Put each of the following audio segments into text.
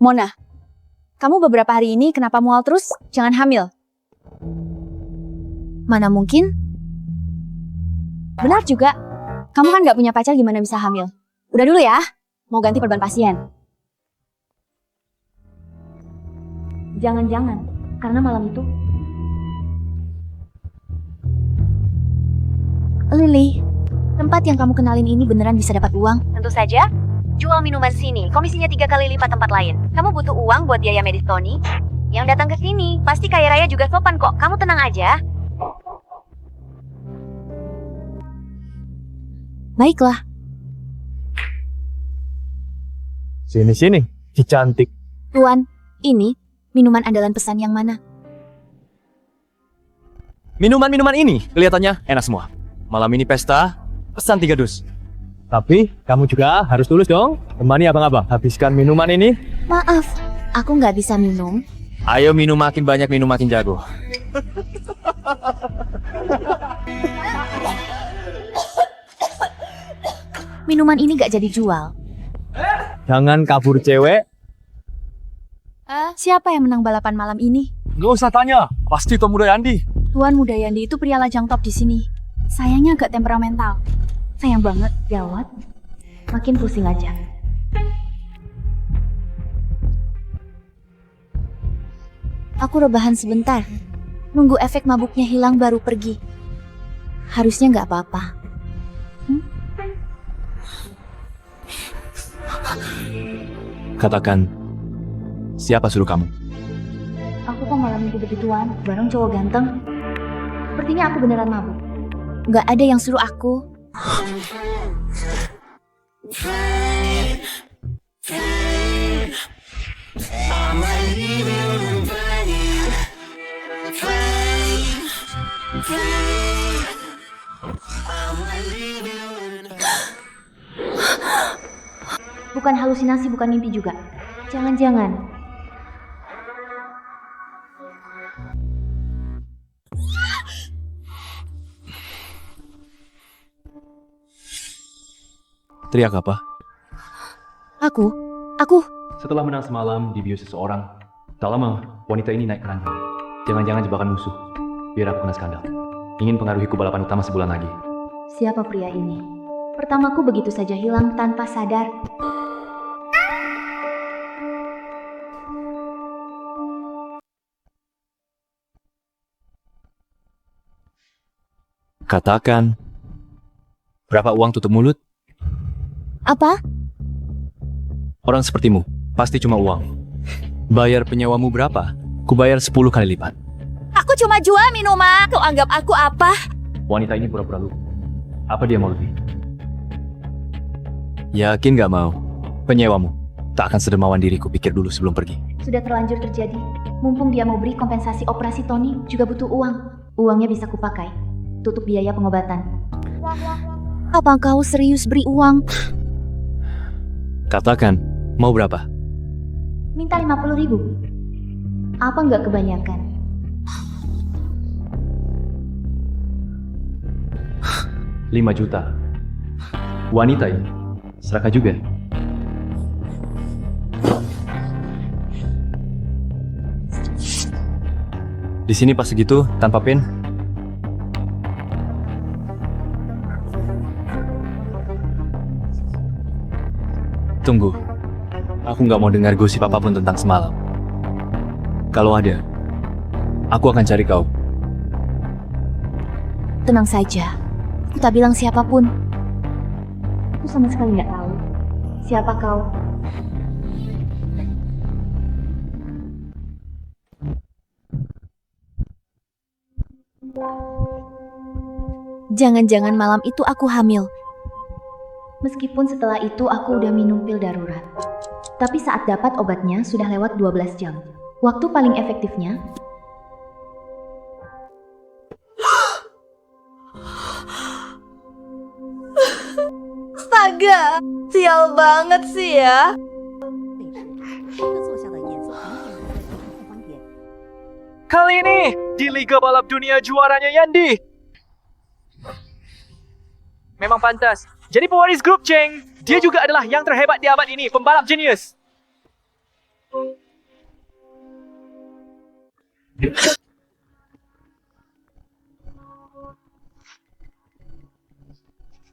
Mona, kamu beberapa hari ini kenapa mual terus? Jangan hamil. Mana mungkin? Benar juga. Kamu kan gak punya pacar, gimana bisa hamil? Udah dulu ya, mau ganti perban pasien. Jangan-jangan, karena malam itu Lily, tempat yang kamu kenalin ini beneran bisa dapat uang? Tentu saja. Jual minuman sini, komisinya 3 kali lipat tempat lain. Kamu butuh uang buat biaya medis Tony? Yang datang ke sini, pasti kaya raya juga sopan kok. Kamu tenang aja. Baiklah. Sini, si cantik. Tuan, ini minuman andalan pesan yang mana? Minuman-minuman ini kelihatannya enak semua. Malam ini pesta, pesan 3 dus. Tapi, kamu juga harus tulus dong. Temani abang-abang, habiskan minuman ini. Maaf, aku nggak bisa minum. Ayo minum makin banyak, minum makin jago. Minuman ini nggak jadi jual. Jangan kabur cewek. Siapa yang menang balapan malam ini? Nggak usah tanya, pasti Tom Mudayandi. Tuan Mudayandi itu pria lajang top di sini. Sayangnya agak temperamental. Sayang banget, gawat. Makin pusing aja. Aku rebahan sebentar. Nunggu efek mabuknya hilang baru pergi. Harusnya nggak apa-apa. Katakan, siapa suruh kamu? Aku kok malah mimpi begituan, bareng cowok ganteng. Sepertinya aku beneran mabuk. Nggak ada yang suruh aku. Bukan halusinasi, bukan mimpi juga. Jangan-jangan. Teriak apa? Aku. Setelah menang semalam di bios seseorang, tak lama wanita ini naik keranjang. Jangan-jangan jebakan musuh. Biar aku kena skandal. Ingin pengaruhiku balapan utama sebulan lagi. Siapa pria ini? Pertamaku begitu saja hilang tanpa sadar. Katakan, berapa uang tutup mulut? Apa? Orang sepertimu, pasti cuma uang. Bayar penyewamu berapa? Kubayar 10 kali lipat. Aku cuma jual minuman. Kau anggap aku apa? Wanita ini pura-pura lupa. Apa dia mau lebih? Yakin gak mau? Penyewamu tak akan sedermawan diriku pikir dulu sebelum pergi. Sudah terlanjur terjadi. Mumpung dia mau beri kompensasi operasi Tony, juga butuh uang. Uangnya bisa kupakai. Tutup biaya pengobatan. Apa kau serius beri uang? Katakan, mau berapa? Minta 50.000. Apa nggak kebanyakan? 5 juta. Wanita ini, serakah juga. Di sini pas segitu, tanpa pin. Tunggu, aku nggak mau dengar gosip apapun tentang semalam. Kalau ada, aku akan cari kau. Tenang saja. Aku tak bilang siapapun. Aku sama sekali nggak tahu. Siapa kau? Jangan-jangan malam itu aku hamil. Meskipun setelah itu aku udah minum pil darurat. Tapi saat dapat obatnya sudah lewat 12 jam. Waktu paling efektifnya Astaga, sial banget sih ya. Kali ini, di Liga Balap Dunia juaranya Yandi. Memang pantas. Jadi pewaris grup, Cheng. Dia juga adalah yang terhebat di abad ini, pembalap jenius.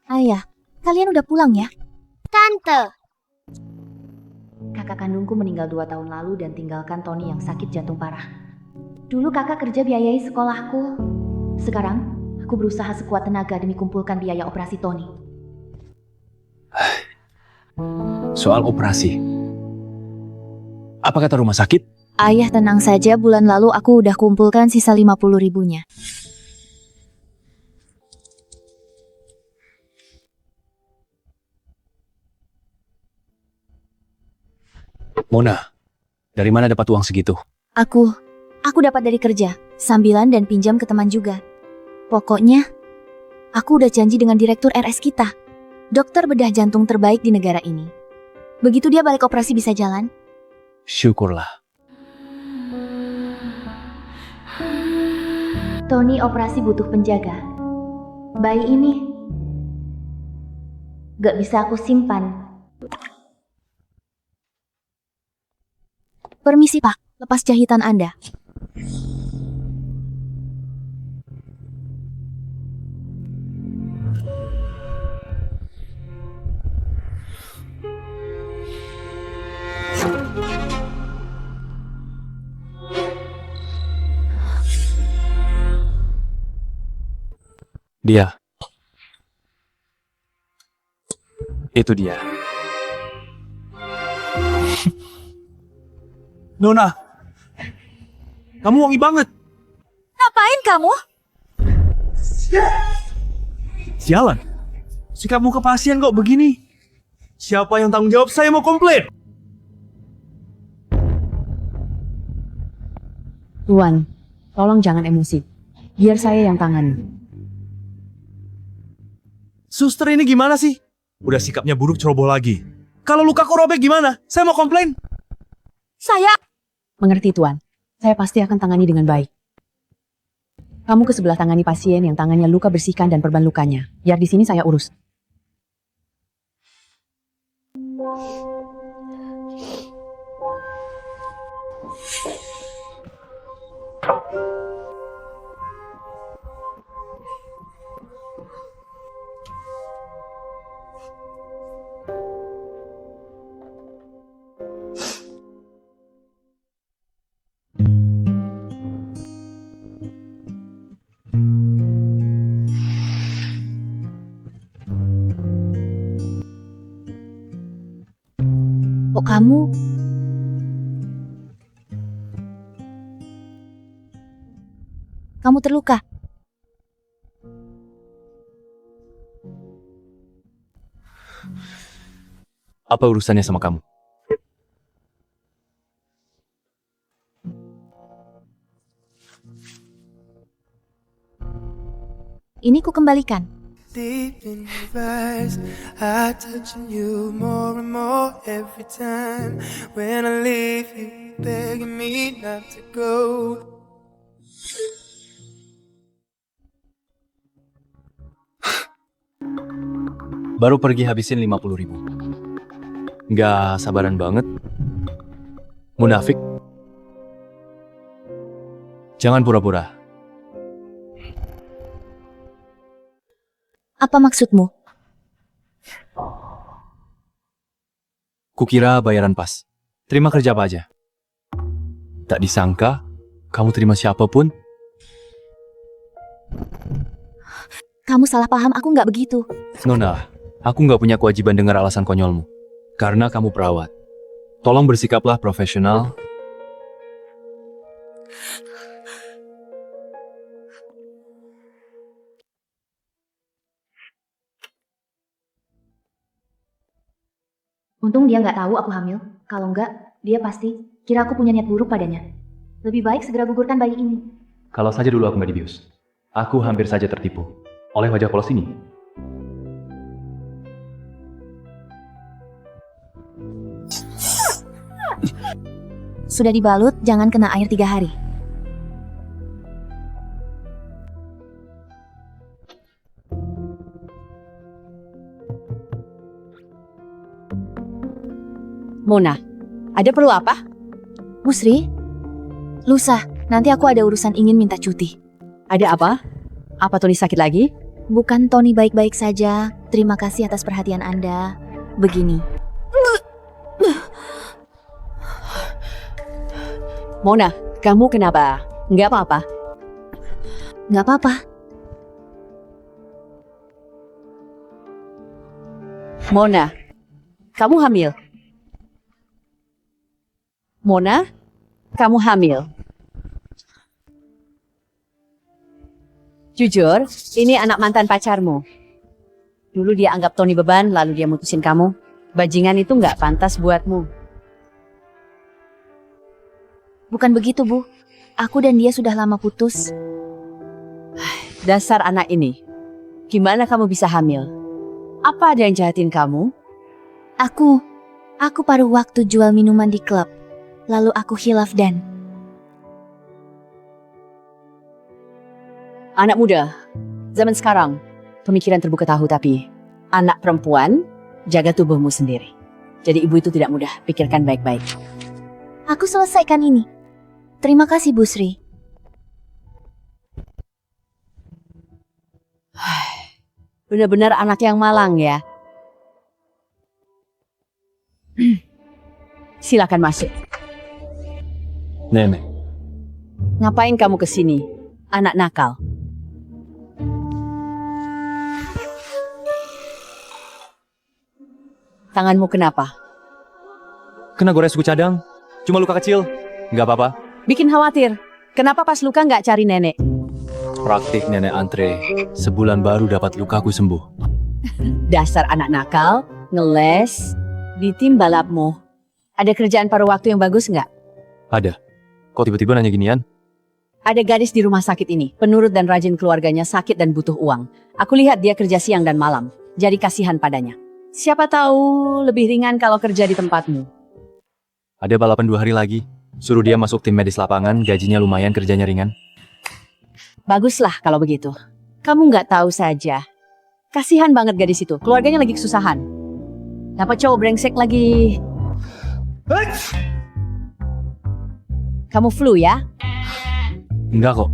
Ayah, kalian udah pulang ya? Tante, Kakak kandungku meninggal 2 tahun lalu dan tinggalkan Tony yang sakit jantung parah. Dulu kakak kerja biayai sekolahku. Sekarang, aku berusaha sekuat tenaga demi kumpulkan biaya operasi Tony. Soal operasi. Apa kata rumah sakit? Ayah tenang saja, bulan lalu aku udah kumpulkan sisa 50 ribunya. Mona, dari mana dapat uang segitu? Aku dapat dari kerja, sambilan dan pinjam ke teman juga. Pokoknya, aku udah janji dengan direktur RS kita. Dokter bedah jantung terbaik di negara ini. Begitu dia balik operasi bisa jalan. Syukurlah. Tony operasi butuh penjaga. Bayi ini gak bisa aku simpan. Permisi Pak, lepas jahitan Anda. Dia. Itu dia. Nona, kamu wangi banget. Ngapain kamu? Sialan, sikapmu ke pasien kok begini? Siapa yang tanggung jawab? Saya mau komplain. Tuan, tolong jangan emosi. Biar saya yang tangani. Suster ini gimana sih? Udah sikapnya buruk ceroboh lagi. Kalau lukaku robek gimana? Saya mau komplain. Saya... Mengerti, Tuan. Saya pasti akan tangani dengan baik. Kamu ke sebelah tangani pasien yang tangannya luka, bersihkan dan perban lukanya. Biar di sini saya urus. Kok kamu... Kamu terluka? Apa urusannya sama kamu? Ini ku kembalikan. Deep in your eyes, I touching you more and more every time. When I leave you, begging me not to go. Baru pergi habisin 50 ribu. Nggak sabaran banget. Munafik. Jangan pura-pura. Apa maksudmu? Kukira bayaran pas. Terima kerja apa aja. Tak disangka, kamu terima siapapun. Kamu salah paham, aku nggak begitu. Nona, aku nggak punya kewajiban dengar alasan konyolmu. Karena kamu perawat. Tolong bersikaplah profesional. Untung dia nggak tahu aku hamil. Kalau nggak, dia pasti kira aku punya niat buruk padanya. Lebih baik segera gugurkan bayi ini. Kalau saja dulu aku nggak dibius. Aku hampir saja tertipu. Oleh wajah polos ini. Sudah dibalut, jangan kena air 3 hari. Mona, ada perlu apa? Bu Sri, lusa, nanti aku ada urusan ingin minta cuti. Ada apa? Apa Tony sakit lagi? Bukan, Tony baik-baik saja. Terima kasih atas perhatian Anda. Begini, Mona, kamu kenapa? Nggak apa-apa. nggak apa-apa. Mona, kamu hamil. Mona, kamu hamil. Jujur, ini anak mantan pacarmu. Dulu dia anggap Tony beban, lalu dia mutusin kamu. Bajingan itu nggak pantas buatmu. Bukan begitu, Bu. Aku dan dia sudah lama putus. Dasar anak ini. Gimana kamu bisa hamil? Apa ada yang jahatin kamu? Aku paruh waktu jual minuman di klub. Lalu aku khilaf dan... Anak muda, zaman sekarang, pemikiran terbuka tahu tapi anak perempuan, jaga tubuhmu sendiri. Jadi ibu itu tidak mudah, pikirkan baik-baik. Aku selesaikan ini. Terima kasih, Bu Sri. Benar-benar anak yang malang ya. Silakan masuk. Nenek, Ngapain kamu kesini? Anak nakal. Tanganmu kenapa? kena gores suku cadang. Cuma luka kecil. Nggak apa-apa. Bikin khawatir. Kenapa pas luka nggak cari nenek? Praktik nenek antre. Sebulan baru dapat lukaku sembuh. Dasar anak nakal, ngeles, di tim balapmu. Ada kerjaan paruh waktu yang bagus nggak? Ada. Kok tiba-tiba nanya ginian? Ada gadis di rumah sakit ini, penurut dan rajin keluarganya sakit dan butuh uang. Aku lihat dia kerja siang dan malam, jadi kasihan padanya. Siapa tahu lebih ringan kalau kerja di tempatmu. Ada balapan 2 hari lagi. Suruh dia masuk tim medis lapangan, gajinya lumayan, kerjanya ringan. Baguslah kalau begitu. Kamu nggak tahu saja. Kasihan banget gadis itu, keluarganya lagi kesusahan. Dapat cowok brengsek lagi. Kamu flu ya? Enggak kok.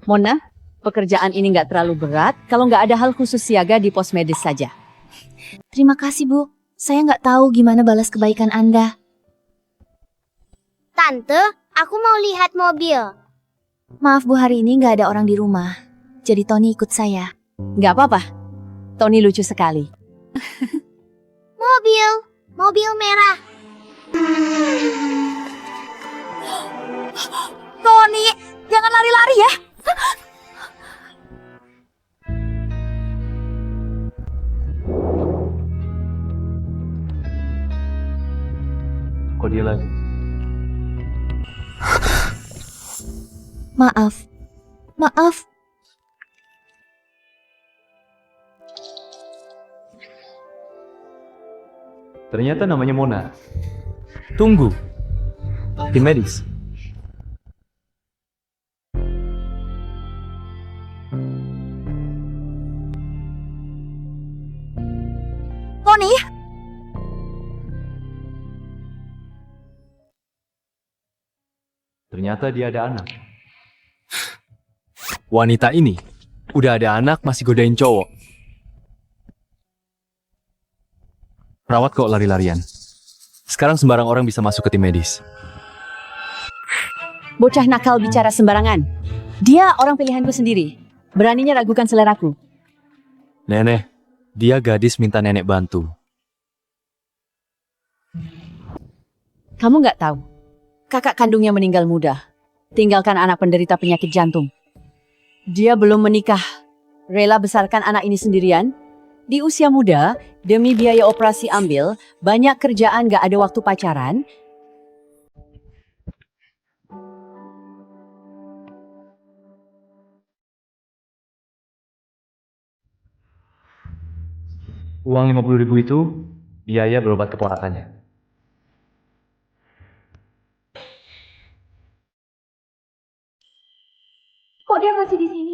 Mona, pekerjaan ini nggak terlalu berat kalau nggak ada hal khusus siaga di pos medis saja. Terima kasih, Bu. Saya nggak tahu gimana balas kebaikan Anda. Tante, aku mau lihat mobil. Maaf, Bu, hari ini nggak ada orang di rumah. Jadi Tony ikut saya. Nggak apa-apa. Tony lucu sekali. Mobil merah. Tony, jangan lari-lari ya. Kok dia lagi? Maaf. Ternyata namanya Mona. Tunggu. Tim medis. Tony, Ternyata dia ada anak. Wanita ini udah ada anak masih godain cowok. Perawat kok lari-larian. Sekarang sembarang orang bisa masuk ke tim medis. Bocah nakal bicara sembarangan. Dia orang pilihanku sendiri. Beraninya ragukan seleraku. Nenek, dia gadis minta nenek bantu. Kamu nggak tahu. Kakak kandungnya meninggal muda. Tinggalkan anak penderita penyakit jantung. Dia belum menikah. Rela besarkan anak ini sendirian. Di usia muda, demi biaya operasi ambil, banyak kerjaan gak ada waktu pacaran. Uang 50.000 itu biaya berobat keponakannya.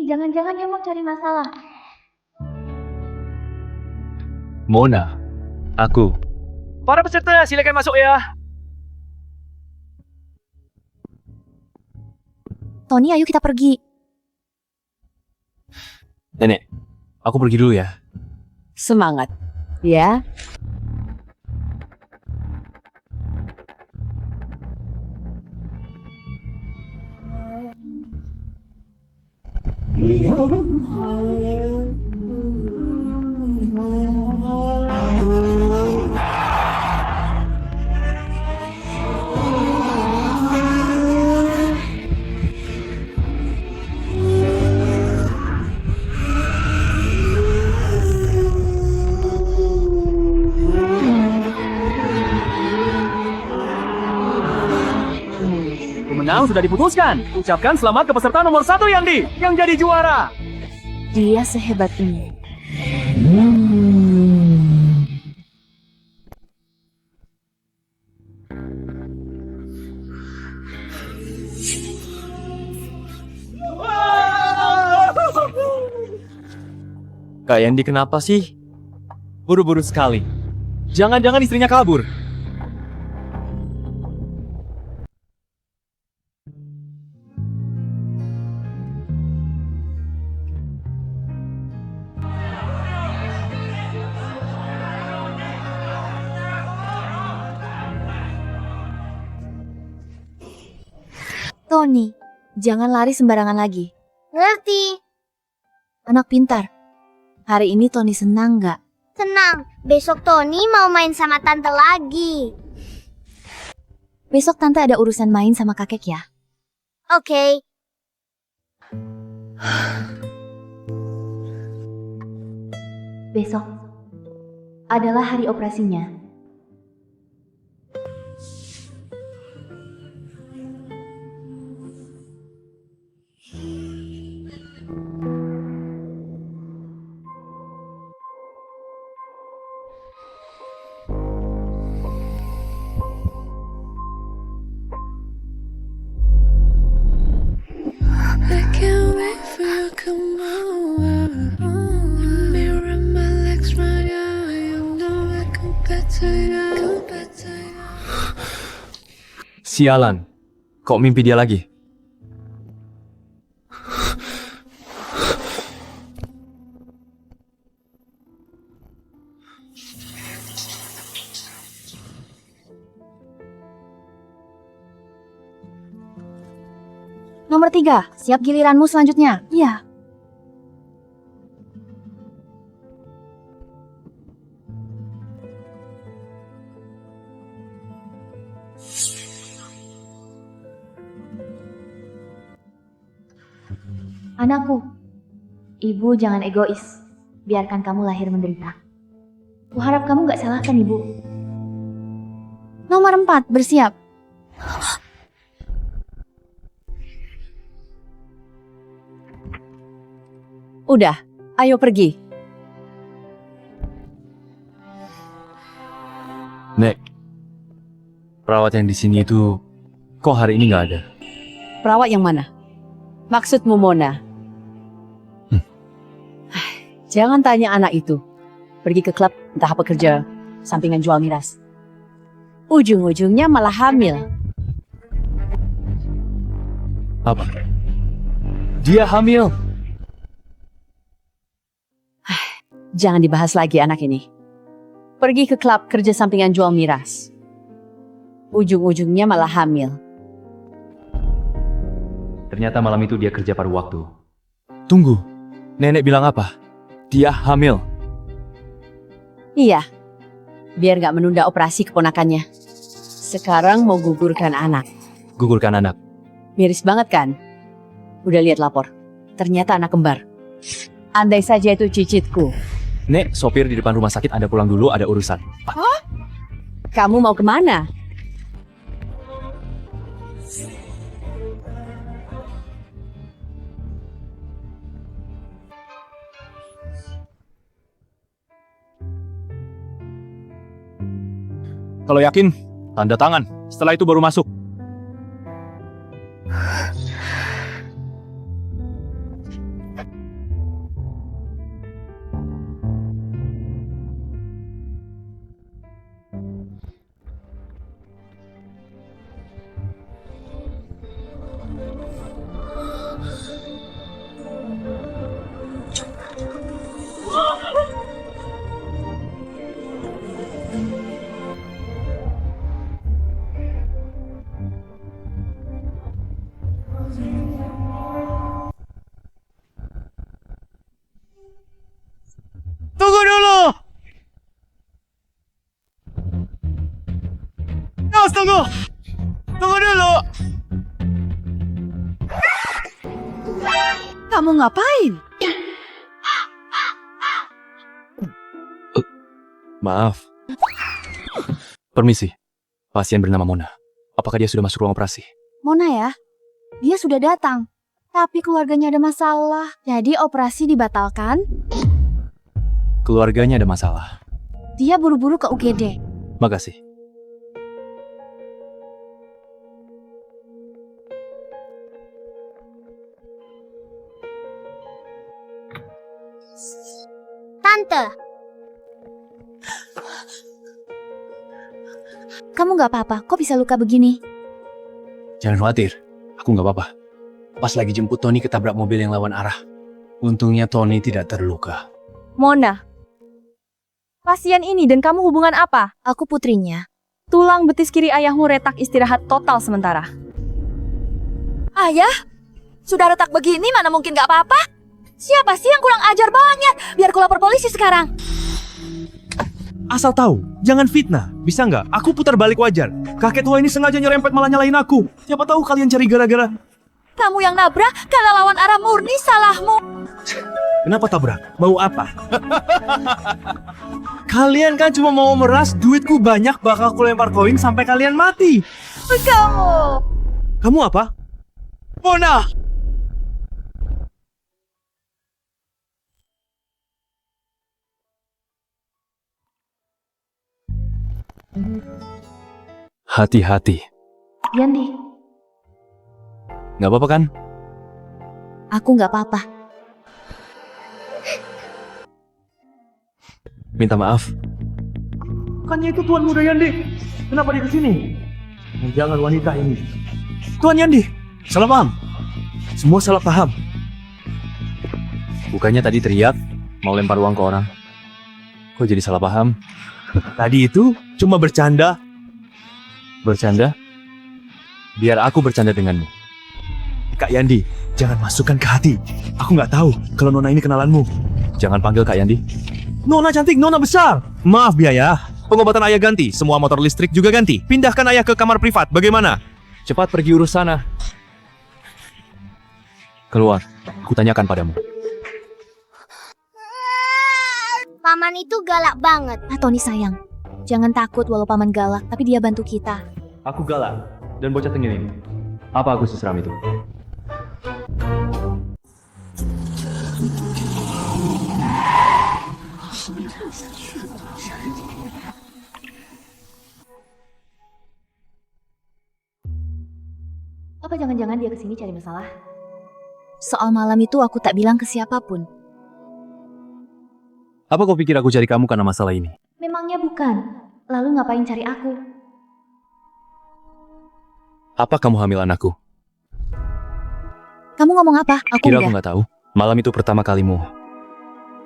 jangan-jangan dia mau cari masalah. Mona, aku. Para peserta, silakan masuk ya. Tony, ayo kita pergi. Nenek, aku pergi dulu ya. Semangat, ya. Pemenang sudah diputuskan. Ucapkan selamat ke peserta nomor 1 yang jadi juara. Dia sehebat ini. Kak Yandi kenapa sih? Buru-buru sekali. Jangan-jangan istrinya kabur. Tony, jangan lari sembarangan lagi. Ngerti? Anak pintar. Hari ini Tony senang nggak? Tenang, besok Tony mau main sama tante lagi. Besok tante ada urusan main sama kakek ya. Oke. Besok adalah hari operasinya. I can't wait for you to come over. Mirror my legs right out. You know I can better you. Sialan, kok mimpi dia lagi? Nomor 3, siap giliranmu selanjutnya. Iya. Anakku, ibu jangan egois. Biarkan kamu lahir menderita. Kuharap kamu gak salahkan ibu. Nomor 4, bersiap. Udah, ayo pergi. Nek, perawat yang di sini itu kok hari ini nggak ada? Perawat yang mana? Maksudmu Mona? Jangan tanya anak itu. Pergi ke klub, entah apa kerja, sampingan jual miras. Ujung-ujungnya malah hamil. Apa? Dia hamil? Jangan dibahas lagi anak ini. Pergi ke klub kerja sampingan jual miras. Ujung-ujungnya malah hamil. Ternyata malam itu dia kerja paruh waktu. Tunggu, nenek bilang apa? Dia hamil. Iya, biar gak menunda operasi keponakannya. Sekarang mau gugurkan anak. Gugurkan anak. Miris banget kan? Udah lihat lapor. Ternyata anak kembar. Andai saja itu cicitku. Nek, sopir di depan rumah sakit ada pulang dulu, ada urusan. Kamu mau kemana? Kalau yakin, tanda tangan. Setelah itu baru masuk. Tunggu dulu! Yos, tunggu! Tunggu dulu! Kamu ngapain? Maaf. Permisi. Pasien bernama Mona. Apakah dia sudah masuk ruang operasi? Mona ya? Dia sudah datang. Tapi keluarganya ada masalah. Jadi operasi dibatalkan. Keluarganya ada masalah. Dia buru-buru ke UGD. Makasih. Tante, Kamu nggak apa-apa, kok bisa luka begini? Jangan khawatir. Aku nggak apa-apa. Pas lagi jemput Tony ketabrak mobil yang lawan arah. Untungnya Tony tidak terluka. Mona, pasien ini dan kamu hubungan apa? Aku putrinya. Tulang betis kiri ayahmu retak, istirahat total sementara. Ayah? Sudah retak begini mana mungkin nggak apa-apa? Siapa sih yang kurang ajar banget? Biar aku lapor polisi sekarang. Asal tahu, jangan fitnah. Bisa nggak? Aku putar balik wajar. Kakek tua ini sengaja nyerempet malah nyalahin aku. Siapa tahu kalian cari gara-gara. Kamu yang nabrak karena lawan arah murni salahmu. Kenapa tabrak? Mau apa? Kalian kan cuma mau meras, duitku banyak, bakal aku lempar koin sampai kalian mati. Kamu. Kamu apa? Mona! Hati-hati. Yandi, Nggak apa-apa kan? aku nggak apa-apa. Minta maaf. Bukannya itu Tuan Muda Yandi. Kenapa dia kesini? Jangan wanita ini. Tuan Yandi, salah paham. Semua salah paham. Bukannya tadi teriak mau lempar uang ke orang. Kok jadi salah paham? Tadi itu cuma bercanda. Bercanda? Biar aku bercanda denganmu. Kak Yandi, jangan masukkan ke hati. Aku nggak tahu kalau Nona ini kenalanmu. Jangan panggil Kak Yandi. Nona cantik, Nona besar. Maaf biaya. Pengobatan ayah ganti, semua motor listrik juga ganti. Pindahkan ayah ke kamar privat, bagaimana? Cepat pergi urus sana. Keluar. Aku tanyakan padamu. paman itu galak banget. Ah, Tony sayang. Jangan takut walau paman galak, tapi dia bantu kita. Aku galak dan bocah tengil ini. Apa aku seseram itu? Apa jangan-jangan dia kesini cari masalah? Soal malam itu aku tak bilang ke siapapun. Apa kau pikir aku cari kamu karena masalah ini? Memangnya bukan. Lalu ngapain cari aku? Apa kamu hamil anakku? Kamu ngomong apa? Aku Kira aku enggak. nggak tahu. Malam itu pertama kalimu.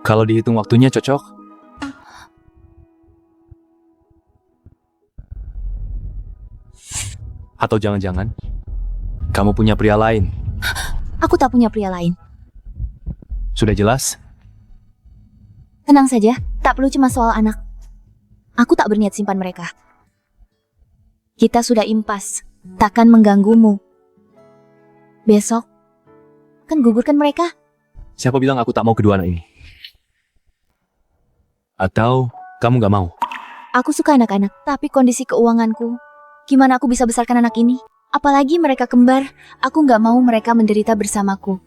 Kalau dihitung waktunya cocok. Atau jangan-jangan kamu punya pria lain? Aku tak punya pria lain. Sudah jelas? Tenang saja, tak perlu cuma soal anak. Aku tak berniat simpan mereka. Kita sudah impas, takkan mengganggumu. Besok, kan gugurkan mereka. Siapa bilang aku tak mau kedua anak ini? Atau kamu nggak mau? Aku suka anak-anak, tapi kondisi keuanganku. Gimana aku bisa besarkan anak ini? Apalagi mereka kembar, aku nggak mau mereka menderita bersamaku.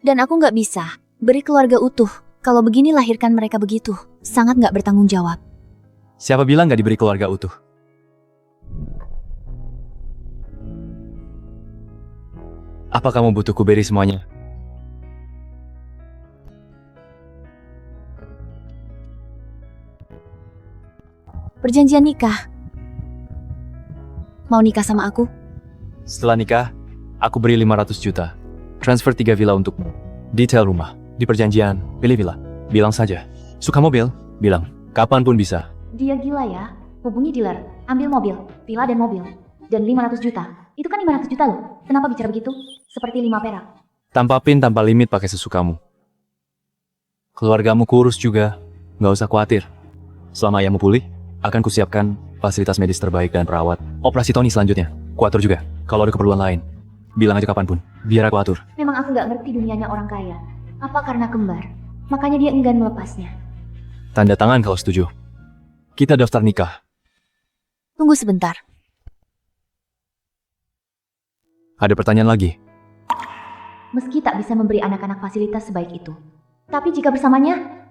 Dan aku nggak bisa beri keluarga utuh. Kalau begini lahirkan mereka begitu, sangat nggak bertanggung jawab. Siapa bilang nggak diberi keluarga utuh? Apa kamu butuh ku beri semuanya? Perjanjian nikah. Mau nikah sama aku? Setelah nikah, aku beri 500 juta. Transfer 3 villa untukmu. Detail rumah. Di perjanjian, pilih villa. Bilang saja. Suka mobil? Bilang. Kapanpun bisa. Dia gila ya. Hubungi dealer, ambil mobil, villa dan mobil. Dan 500 juta. Itu kan 500 juta loh. Kenapa bicara begitu? Seperti 5 perak. Tanpa pin, tanpa limit, pakai sesukamu. Keluargamu kurus juga. Nggak usah khawatir. Selama ayahmu pulih, akan kusiapkan fasilitas medis terbaik dan perawat. Operasi Tony selanjutnya. Kuatur juga. Kalau ada keperluan lain, bilang aja kapanpun. Biar aku atur. Memang aku nggak ngerti dunianya orang kaya. Apa karena kembar? Makanya dia enggan melepasnya. Tanda tangan kalau setuju. Kita daftar nikah. Tunggu sebentar. Ada pertanyaan lagi? Meski tak bisa memberi anak-anak fasilitas sebaik itu. Tapi jika bersamanya...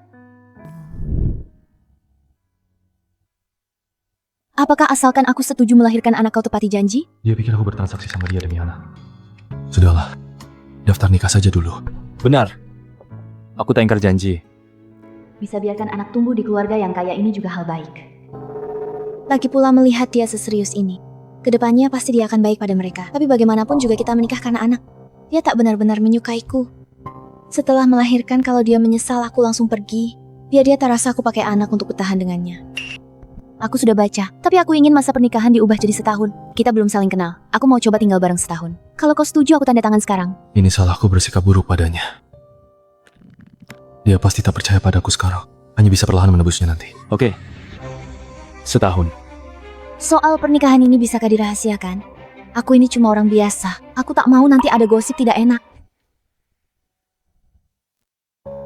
Apakah asalkan aku setuju melahirkan anak kau tepati janji? Dia pikir aku bertransaksi sama dia demi anak. Sudahlah. Daftar nikah saja dulu. Benar. Aku tak ingkar janji. Bisa biarkan anak tumbuh di keluarga yang kaya ini juga hal baik. Lagi pula melihat dia seserius ini. Kedepannya pasti dia akan baik pada mereka. Tapi bagaimanapun juga kita menikah karena anak. Dia tak benar-benar menyukaiku. Setelah melahirkan, kalau dia menyesal aku langsung pergi. Biar dia tak rasa aku pakai anak untuk bertahan dengannya. Aku sudah baca, tapi aku ingin masa pernikahan diubah jadi setahun. Kita belum saling kenal. Aku mau coba tinggal bareng setahun. Kalau kau setuju, aku tanda tangan sekarang. Ini salahku bersikap buruk padanya. Dia pasti tak percaya padaku sekarang. Hanya bisa perlahan menebusnya nanti. Oke. Setahun. Soal pernikahan ini bisakah dirahasiakan? Aku ini cuma orang biasa. Aku tak mau nanti ada gosip tidak enak.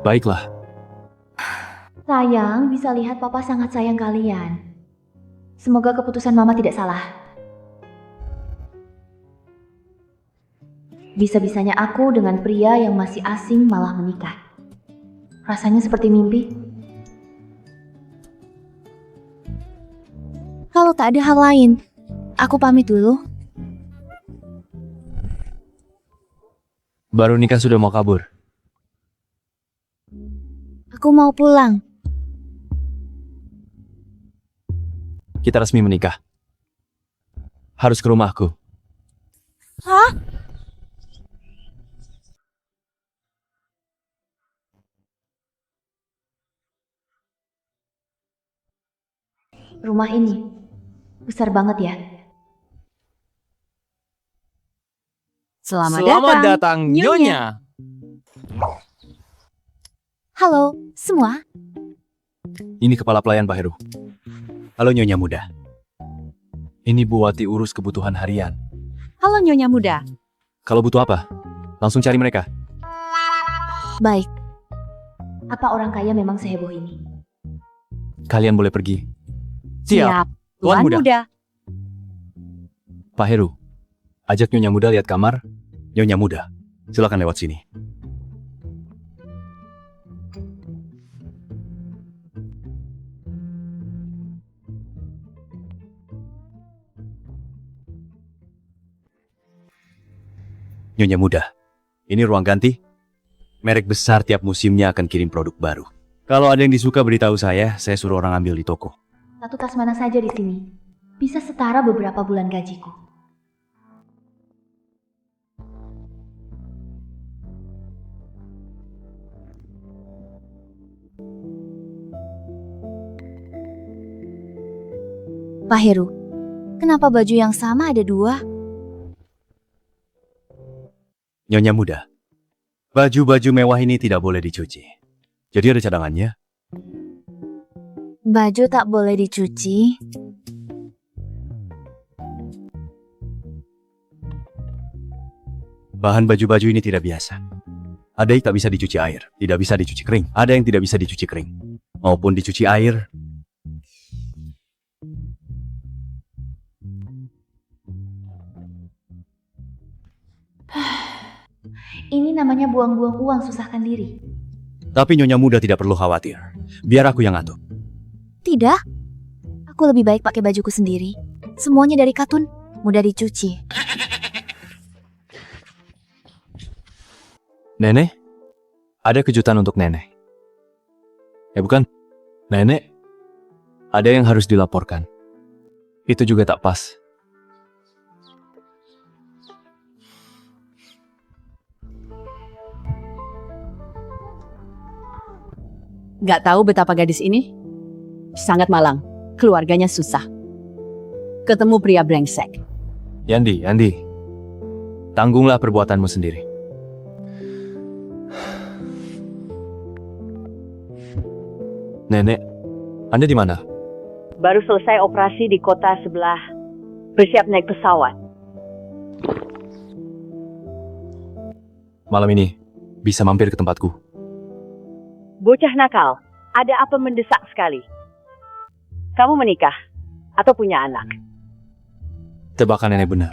Baiklah. Sayang, bisa lihat papa sangat sayang kalian. Semoga keputusan mama tidak salah. Bisa-bisanya aku dengan pria yang masih asing malah menikah. Rasanya seperti mimpi. Kalau tak ada hal lain, aku pamit dulu. Baru nikah sudah mau kabur. Aku mau pulang. Kita resmi menikah. Harus ke rumahku. Hah? Rumah ini besar banget ya. Selamat datang, Nyonya. Halo, semua. Ini kepala pelayan Pak Heru. Halo Nyonya Muda. Ini Bu Wati urus kebutuhan harian. Halo Nyonya Muda. Kalau butuh apa, langsung cari mereka. Baik. Apa orang kaya memang seheboh ini? Kalian boleh pergi. Siap, Tuan Muda. Pak Heru, ajak Nyonya Muda lihat kamar. Nyonya Muda, silakan lewat sini. Nyonya Muda, ini ruang ganti. Merek besar tiap musimnya akan kirim produk baru. Kalau ada yang disuka beritahu saya suruh orang ambil di toko. Satu tas mana saja di sini bisa setara beberapa bulan gajiku. Pak Heru, kenapa baju yang sama ada dua? Nyonya Muda, baju-baju mewah ini tidak boleh dicuci. Jadi ada cadangannya. Baju tak boleh dicuci. Bahan baju-baju ini tidak biasa. Ada yang tak bisa dicuci air, tidak bisa dicuci kering. Ada yang tidak bisa dicuci kering, maupun dicuci air. Ini namanya buang-buang uang susahkan diri. Tapi Nyonya Muda tidak perlu khawatir. Biar aku yang ngatur. Tidak. Aku lebih baik pakai bajuku sendiri. Semuanya dari katun, mudah dicuci. Nenek, ada kejutan untuk Nenek. Ya bukan? Nenek, Ada yang harus dilaporkan. Itu juga tak pas. Gak tahu betapa gadis ini sangat malang. Keluarganya susah. Ketemu pria brengsek. Yandi, tanggunglah perbuatanmu sendiri. Nenek, Anda di mana? Baru selesai operasi di kota sebelah. Bersiap naik pesawat. Malam ini, bisa mampir ke tempatku. Bocah nakal, ada apa mendesak sekali? Kamu menikah atau punya anak? Tebakan nenek benar.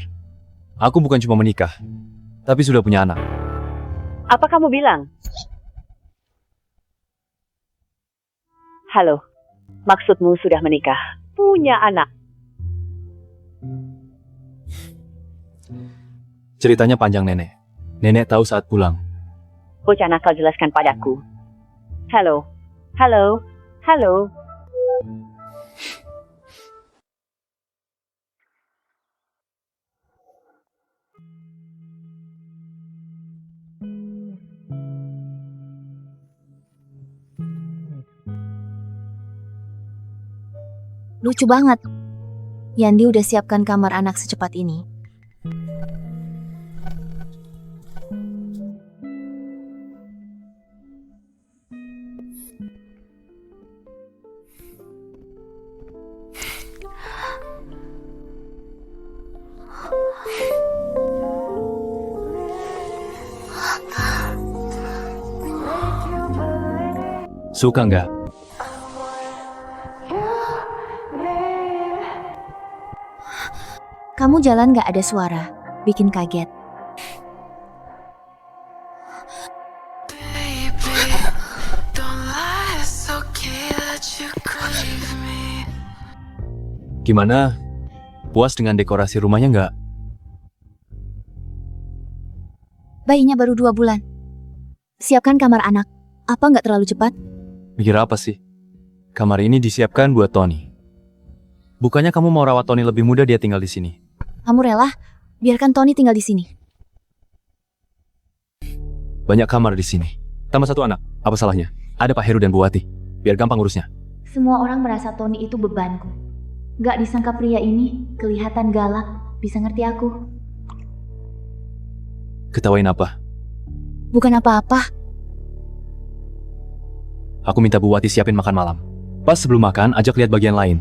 Aku bukan cuma menikah, tapi sudah punya anak. Apa kamu bilang? Halo, maksudmu sudah menikah, punya anak. Ceritanya panjang nenek. Nenek tahu saat pulang. Bocah nakal, jelaskan padaku. Halo. Lucu banget. Yandi udah siapkan kamar anak secepat ini. Suka nggak? Kamu jalan gak ada suara, bikin kaget. Gimana? Puas dengan dekorasi rumahnya nggak? Bayinya baru 2 bulan. Siapkan kamar anak. Apa nggak terlalu cepat? Mikir apa sih? Kamar ini disiapkan buat Tony. Bukannya kamu mau rawat Tony lebih muda dia tinggal di sini? Kamu rela? Biarkan Tony tinggal di sini. Banyak kamar di sini. Tambah 1 anak. Apa salahnya? Ada Pak Heru dan Bu Wati. Biar gampang urusnya. Semua orang merasa Tony itu bebanku. Gak disangka pria ini kelihatan galak, bisa ngerti aku. Ketawain apa? Bukan apa-apa. Aku minta Bu Wati siapin makan malam. Pas sebelum makan, ajak lihat bagian lain.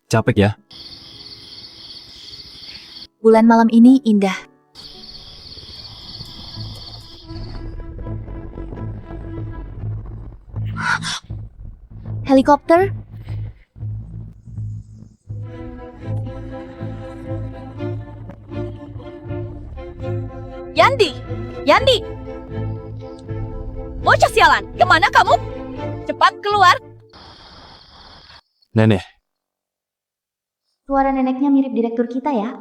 Capek ya? Bulan malam ini indah. Helikopter? Yandi! Bocah sialan, kemana kamu? Cepat keluar! Nenek, Suara neneknya mirip direktur kita ya.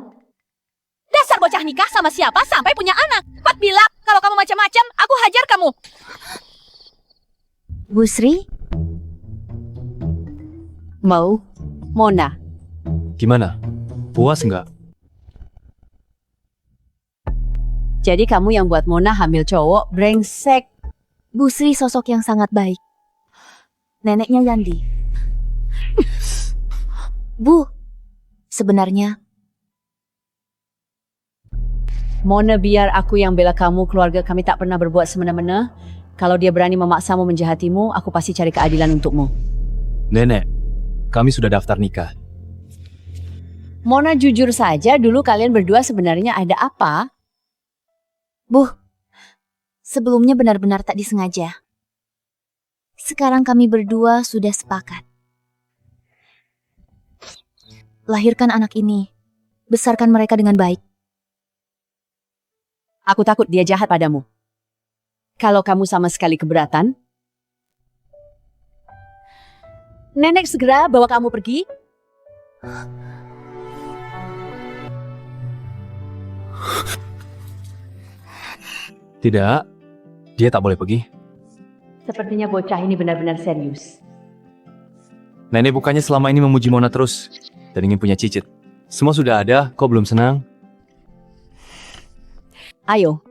Dasar bocah nikah sama siapa sampai punya anak? Cepat bilang, kalau kamu macam-macam, aku hajar kamu. Bu Sri? Mau? Mona. gimana? Puas nggak? Jadi kamu yang buat Mona hamil cowok, brengsek. Bu Sri sosok yang sangat baik. Neneknya Yandi. Bu, sebenarnya Mona, biar aku yang bela kamu, keluarga kami tak pernah berbuat semena-mena. Kalau dia berani memaksamu menjahatimu, aku pasti cari keadilan untukmu. Nenek, kami sudah daftar nikah. Mona, jujur saja, dulu kalian berdua sebenarnya ada apa? Bu, sebelumnya benar-benar tak disengaja. Sekarang kami berdua sudah sepakat. Lahirkan anak ini, besarkan mereka dengan baik. Aku takut dia jahat padamu. Kalau kamu sama sekali keberatan, nenek segera bawa kamu pergi. Tidak, dia tak boleh pergi. Sepertinya bocah ini benar-benar serius. Nenek bukannya selama ini memuji Mona terus dan ingin punya cicit. Semua sudah ada, kok belum senang? Ayo.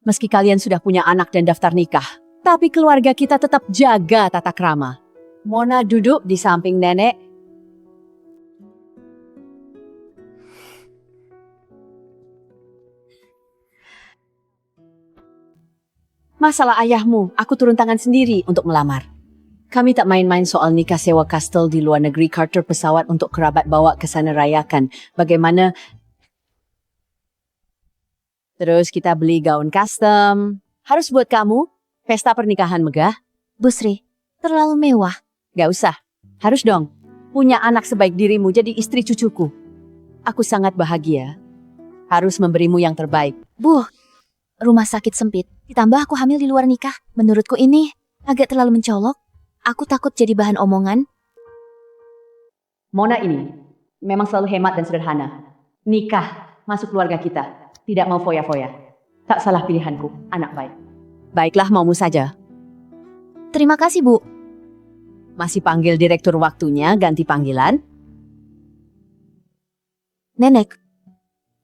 Meski kalian sudah punya anak dan daftar nikah, tapi keluarga kita tetap jaga tata krama. Mona duduk di samping nenek. Masalah ayahmu, aku turun tangan sendiri untuk melamar. Kami tak main-main soal nikah sewa kastel di luar negeri, charter pesawat untuk kerabat bawa ke sana rayakan. Bagaimana? Terus kita beli gaun custom. Harus buat kamu, pesta pernikahan megah. Bu Sri, terlalu mewah. Gak usah. Harus dong. Punya anak sebaik dirimu jadi istri cucuku. Aku sangat bahagia. Harus memberimu yang terbaik. Bu, rumah sakit sempit. Ditambah aku hamil di luar nikah. Menurutku ini agak terlalu mencolok. Aku takut jadi bahan omongan. Mona ini memang selalu hemat dan sederhana. Nikah, masuk keluarga kita. Tidak mau foya-foya. Tak salah pilihanku, anak baik. Baiklah, maumu saja. Terima kasih, Bu. Masih panggil direktur waktunya, ganti panggilan? Nenek,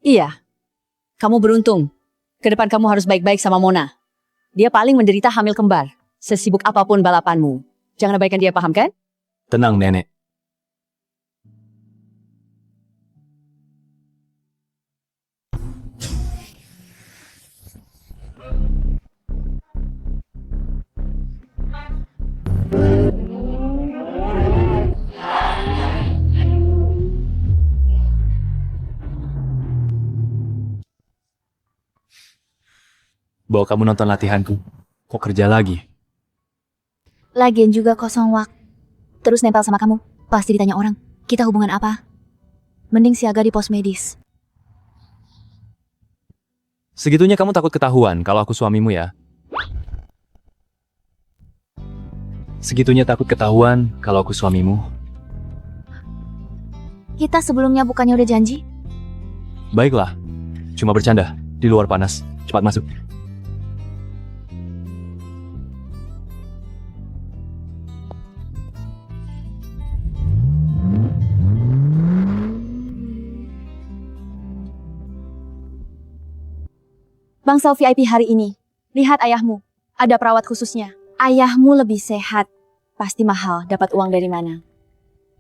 Iya. Kamu beruntung. Ke depan kamu harus baik-baik sama Mona. Dia paling menderita hamil kembar. Sesibuk apapun balapanmu. Jangan abaikan dia, paham kan? Tenang, Nenek. Bawa kamu nonton latihanku. Kok kerja lagi? lagian juga kosong waktu. Terus nempel sama kamu, pasti ditanya orang. Kita hubungan apa? Mending siaga di pos medis. Segitunya kamu takut ketahuan kalau aku suamimu ya? Segitunya takut ketahuan kalau aku suamimu? Kita sebelumnya bukannya udah janji? Baiklah, cuma bercanda. Di luar panas. Cepat masuk. Bangsal VIP hari ini. Lihat ayahmu. Ada perawat khususnya. Ayahmu lebih sehat. Pasti mahal. Dapat uang dari mana?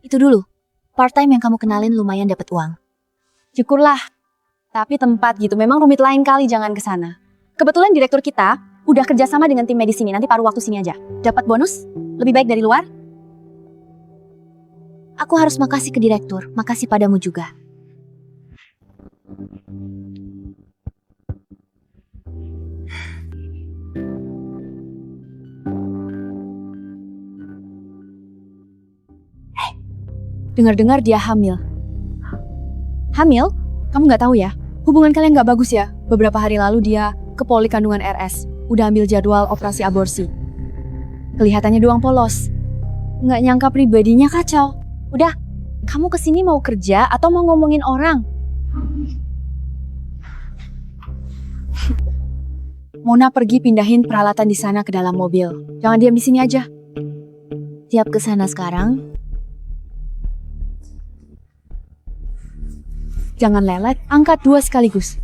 Itu dulu. Part-time yang kamu kenalin lumayan dapat uang. Syukurlah. Tapi tempat gitu memang rumit, lain kali jangan ke sana. Kebetulan direktur kita udah kerjasama dengan tim medis sini. Nanti paruh waktu sini aja. Dapat bonus? Lebih baik dari luar? Aku harus makasih ke direktur. Makasih padamu juga. Dengar-dengar dia hamil. Hamil? Kamu nggak tahu ya? Hubungan kalian nggak bagus ya? Beberapa hari lalu dia ke poli kandungan RS. Udah ambil jadwal operasi aborsi. Kelihatannya doang polos. Nggak nyangka pribadinya kacau. Udah, kamu kesini mau kerja atau mau ngomongin orang? Mona pergi pindahin peralatan di sana ke dalam mobil. Jangan diam di sini aja. Siap ke sana sekarang. Jangan lelet, angkat 2 sekaligus.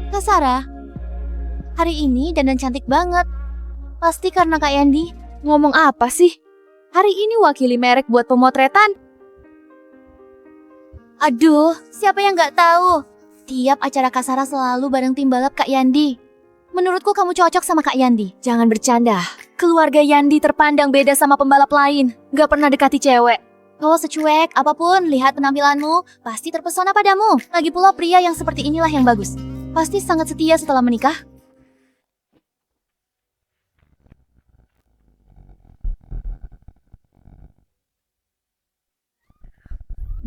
Kak Sarah, hari ini dandan cantik banget. Pasti karena Kak Yandi. Ngomong apa sih? Hari ini wakili merek buat pemotretan. Aduh, siapa yang nggak tahu? Tiap acara Kak Sarah selalu bareng tim balap Kak Yandi. Menurutku kamu cocok sama Kak Yandi. Jangan bercanda. Keluarga Yandi terpandang beda sama pembalap lain. Gak pernah dekati cewek. Kalau secuek apapun, lihat penampilanmu, pasti terpesona padamu. Lagi pula pria yang seperti inilah yang bagus. Pasti sangat setia setelah menikah.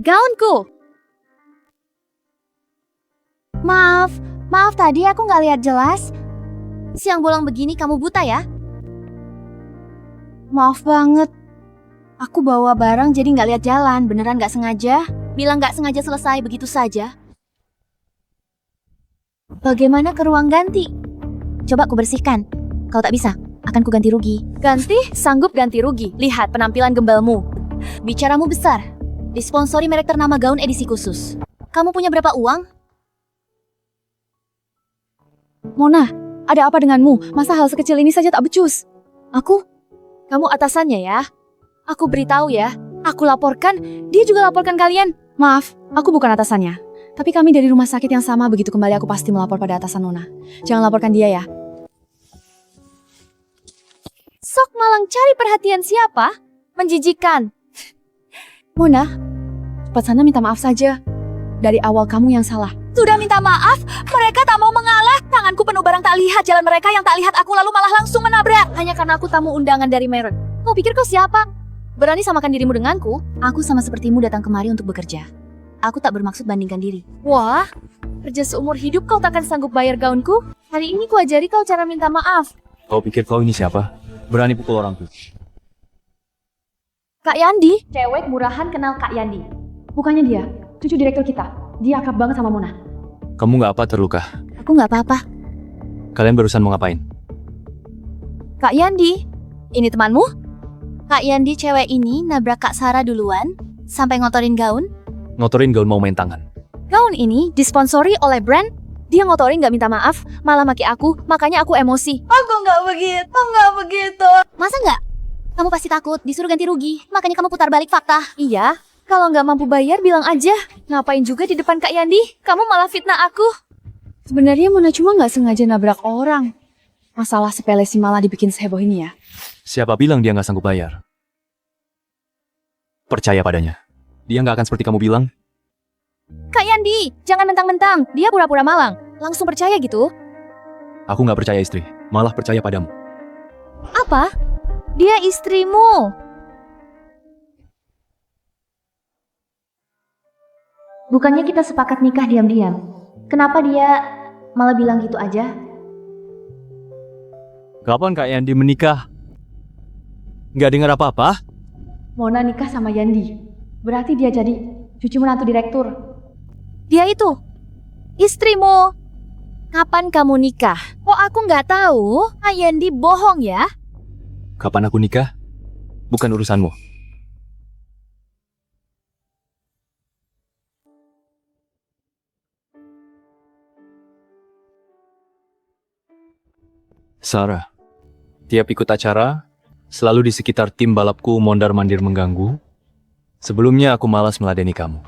Gaunku! Maaf tadi aku nggak lihat jelas. Siang bolong begini kamu buta ya? Maaf banget. Aku bawa barang jadi nggak lihat jalan, beneran nggak sengaja. Bilang nggak sengaja selesai begitu saja. Bagaimana ke ruang ganti? Coba aku bersihkan. Kalau tak bisa, akan ku ganti rugi. Ganti? Sanggup ganti rugi. Lihat penampilan gembalmu. Bicaramu besar. Disponsori merek ternama gaun edisi khusus. Kamu punya berapa uang? Mona, ada apa denganmu? Masa hal sekecil ini saja tak becus? Aku? Kamu atasannya ya? Aku beritahu ya. Aku laporkan, dia juga laporkan kalian. Maaf, aku bukan atasannya. Tapi kami dari rumah sakit yang sama, begitu kembali aku pasti melapor pada atasan Nona. Jangan laporkan dia ya. Sok malang cari perhatian siapa? Menjijikan. Mona, cepat sana minta maaf saja. Dari awal kamu yang salah. Sudah minta maaf, mereka tak mau mengalah. Tanganku penuh barang tak lihat, jalan mereka yang tak lihat aku lalu malah langsung menabrak. Hanya karena aku tamu undangan dari merek. Kau pikir kau siapa? Berani samakan dirimu denganku? Aku sama sepertimu datang kemari untuk bekerja. Aku tak bermaksud bandingkan diri. Wah, kerja seumur hidup kau takkan sanggup bayar gaunku? Hari ini ku ajari kau cara minta maaf. Kau pikir kau ini siapa? Berani pukul orangku. Kak Yandi? Cewek murahan kenal Kak Yandi. Bukannya dia, cucu direktur kita. Dia akrab banget sama Mona. Kamu nggak apa terluka? Aku nggak apa-apa. Kalian barusan mau ngapain? Kak Yandi, ini temanmu? Kak Yandi cewek ini nabrak Kak Sarah duluan, sampai ngotorin gaun. Ngotorin gaun mau main tangan. Gaun ini disponsori oleh brand. Dia ngotorin nggak minta maaf, malah maki aku, makanya aku emosi. Aku nggak begitu. Masa nggak? Kamu pasti takut disuruh ganti rugi, makanya kamu putar balik fakta. Iya, kalau nggak mampu bayar bilang aja. Ngapain juga di depan Kak Yandi? Kamu malah fitnah aku. Sebenarnya Mona cuma nggak sengaja nabrak orang. Masalah sepele sih malah dibikin seheboh ini ya. Siapa bilang dia nggak sanggup bayar? Percaya padanya. Dia nggak akan seperti kamu bilang. Kak Yandi, jangan mentang-mentang. Dia pura-pura malang. Langsung percaya gitu? Aku nggak percaya istri, malah percaya padamu. Apa? Dia istrimu. Bukannya kita sepakat nikah diam-diam. Kenapa dia malah bilang gitu aja? Kapan Kak Yandi menikah? Nggak dengar apa-apa? Mona nikah sama Yandi. Berarti dia jadi cucu menantu direktur. Dia itu istrimu. Kapan kamu nikah? Kok aku nggak tahu? Yandi bohong ya? Kapan aku nikah? Bukan urusanmu. Sarah, tiap ikut acara, selalu di sekitar tim balapku mondar-mandir mengganggu. Sebelumnya aku malas meladeni kamu.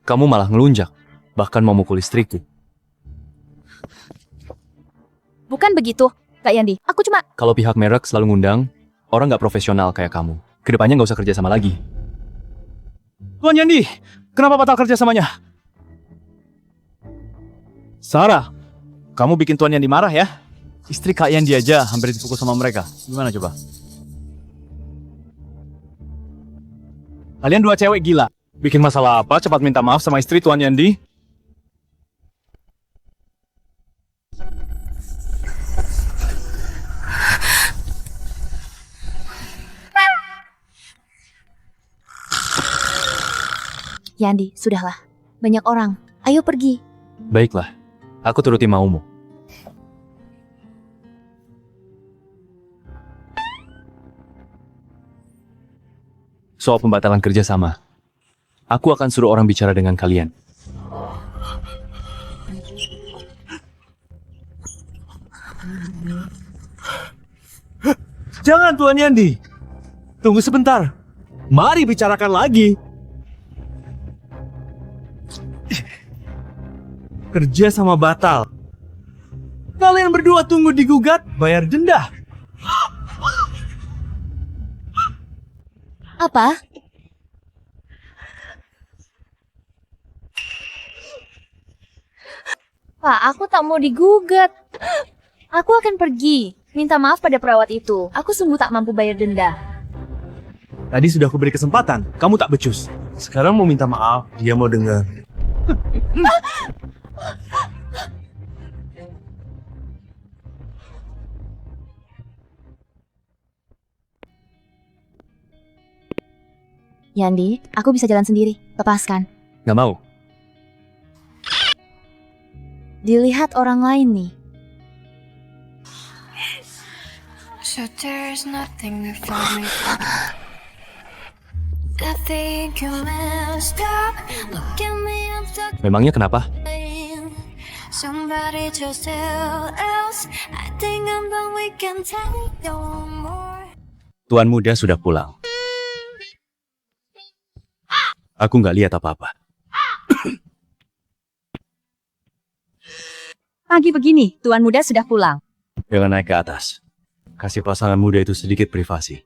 Kamu malah ngelunjak, bahkan mau mukul istriku. Bukan begitu, Kak Yandi. Aku cuma... Kalau pihak merek selalu ngundang, orang nggak profesional kayak kamu. Kedepannya nggak usah kerja sama lagi. Tuan Yandi, kenapa batal kerjasamanya? Sarah, kamu bikin Tuan Yandi marah ya? Istri Kak Yandi aja hampir dipukul sama mereka. Gimana coba? Kalian dua cewek gila. Bikin masalah apa? Cepat minta maaf sama istri Tuan Yandi. Yandi, sudahlah. Banyak orang. Ayo pergi. Baiklah, aku turuti maumu. Soal pembatalan kerjasama, aku akan suruh orang bicara dengan kalian. Jangan Tuan Yandi. Tunggu sebentar. Mari bicarakan lagi. Kerja sama batal. Kalian berdua tunggu digugat, bayar denda. Apa? Pak, aku tak mau digugat. Aku akan pergi. Minta maaf pada perawat itu. Aku sungguh tak mampu bayar denda. Tadi sudah aku beri kesempatan, kamu tak becus. Sekarang mau minta maaf, dia mau dengar. Yandi, aku bisa jalan sendiri. Lepaskan. Nggak mau. Dilihat orang lain nih. So there's nothing that found me. I think you messed up. Look at me, I'm stuck Memangnya kenapa? in somebody just else. I think I'm done, we can take no more. Tuan muda sudah pulang. Aku nggak lihat apa-apa. Pagi begini, Tuan Muda sudah pulang. Jangan naik ke atas. Kasih pasangan muda itu sedikit privasi.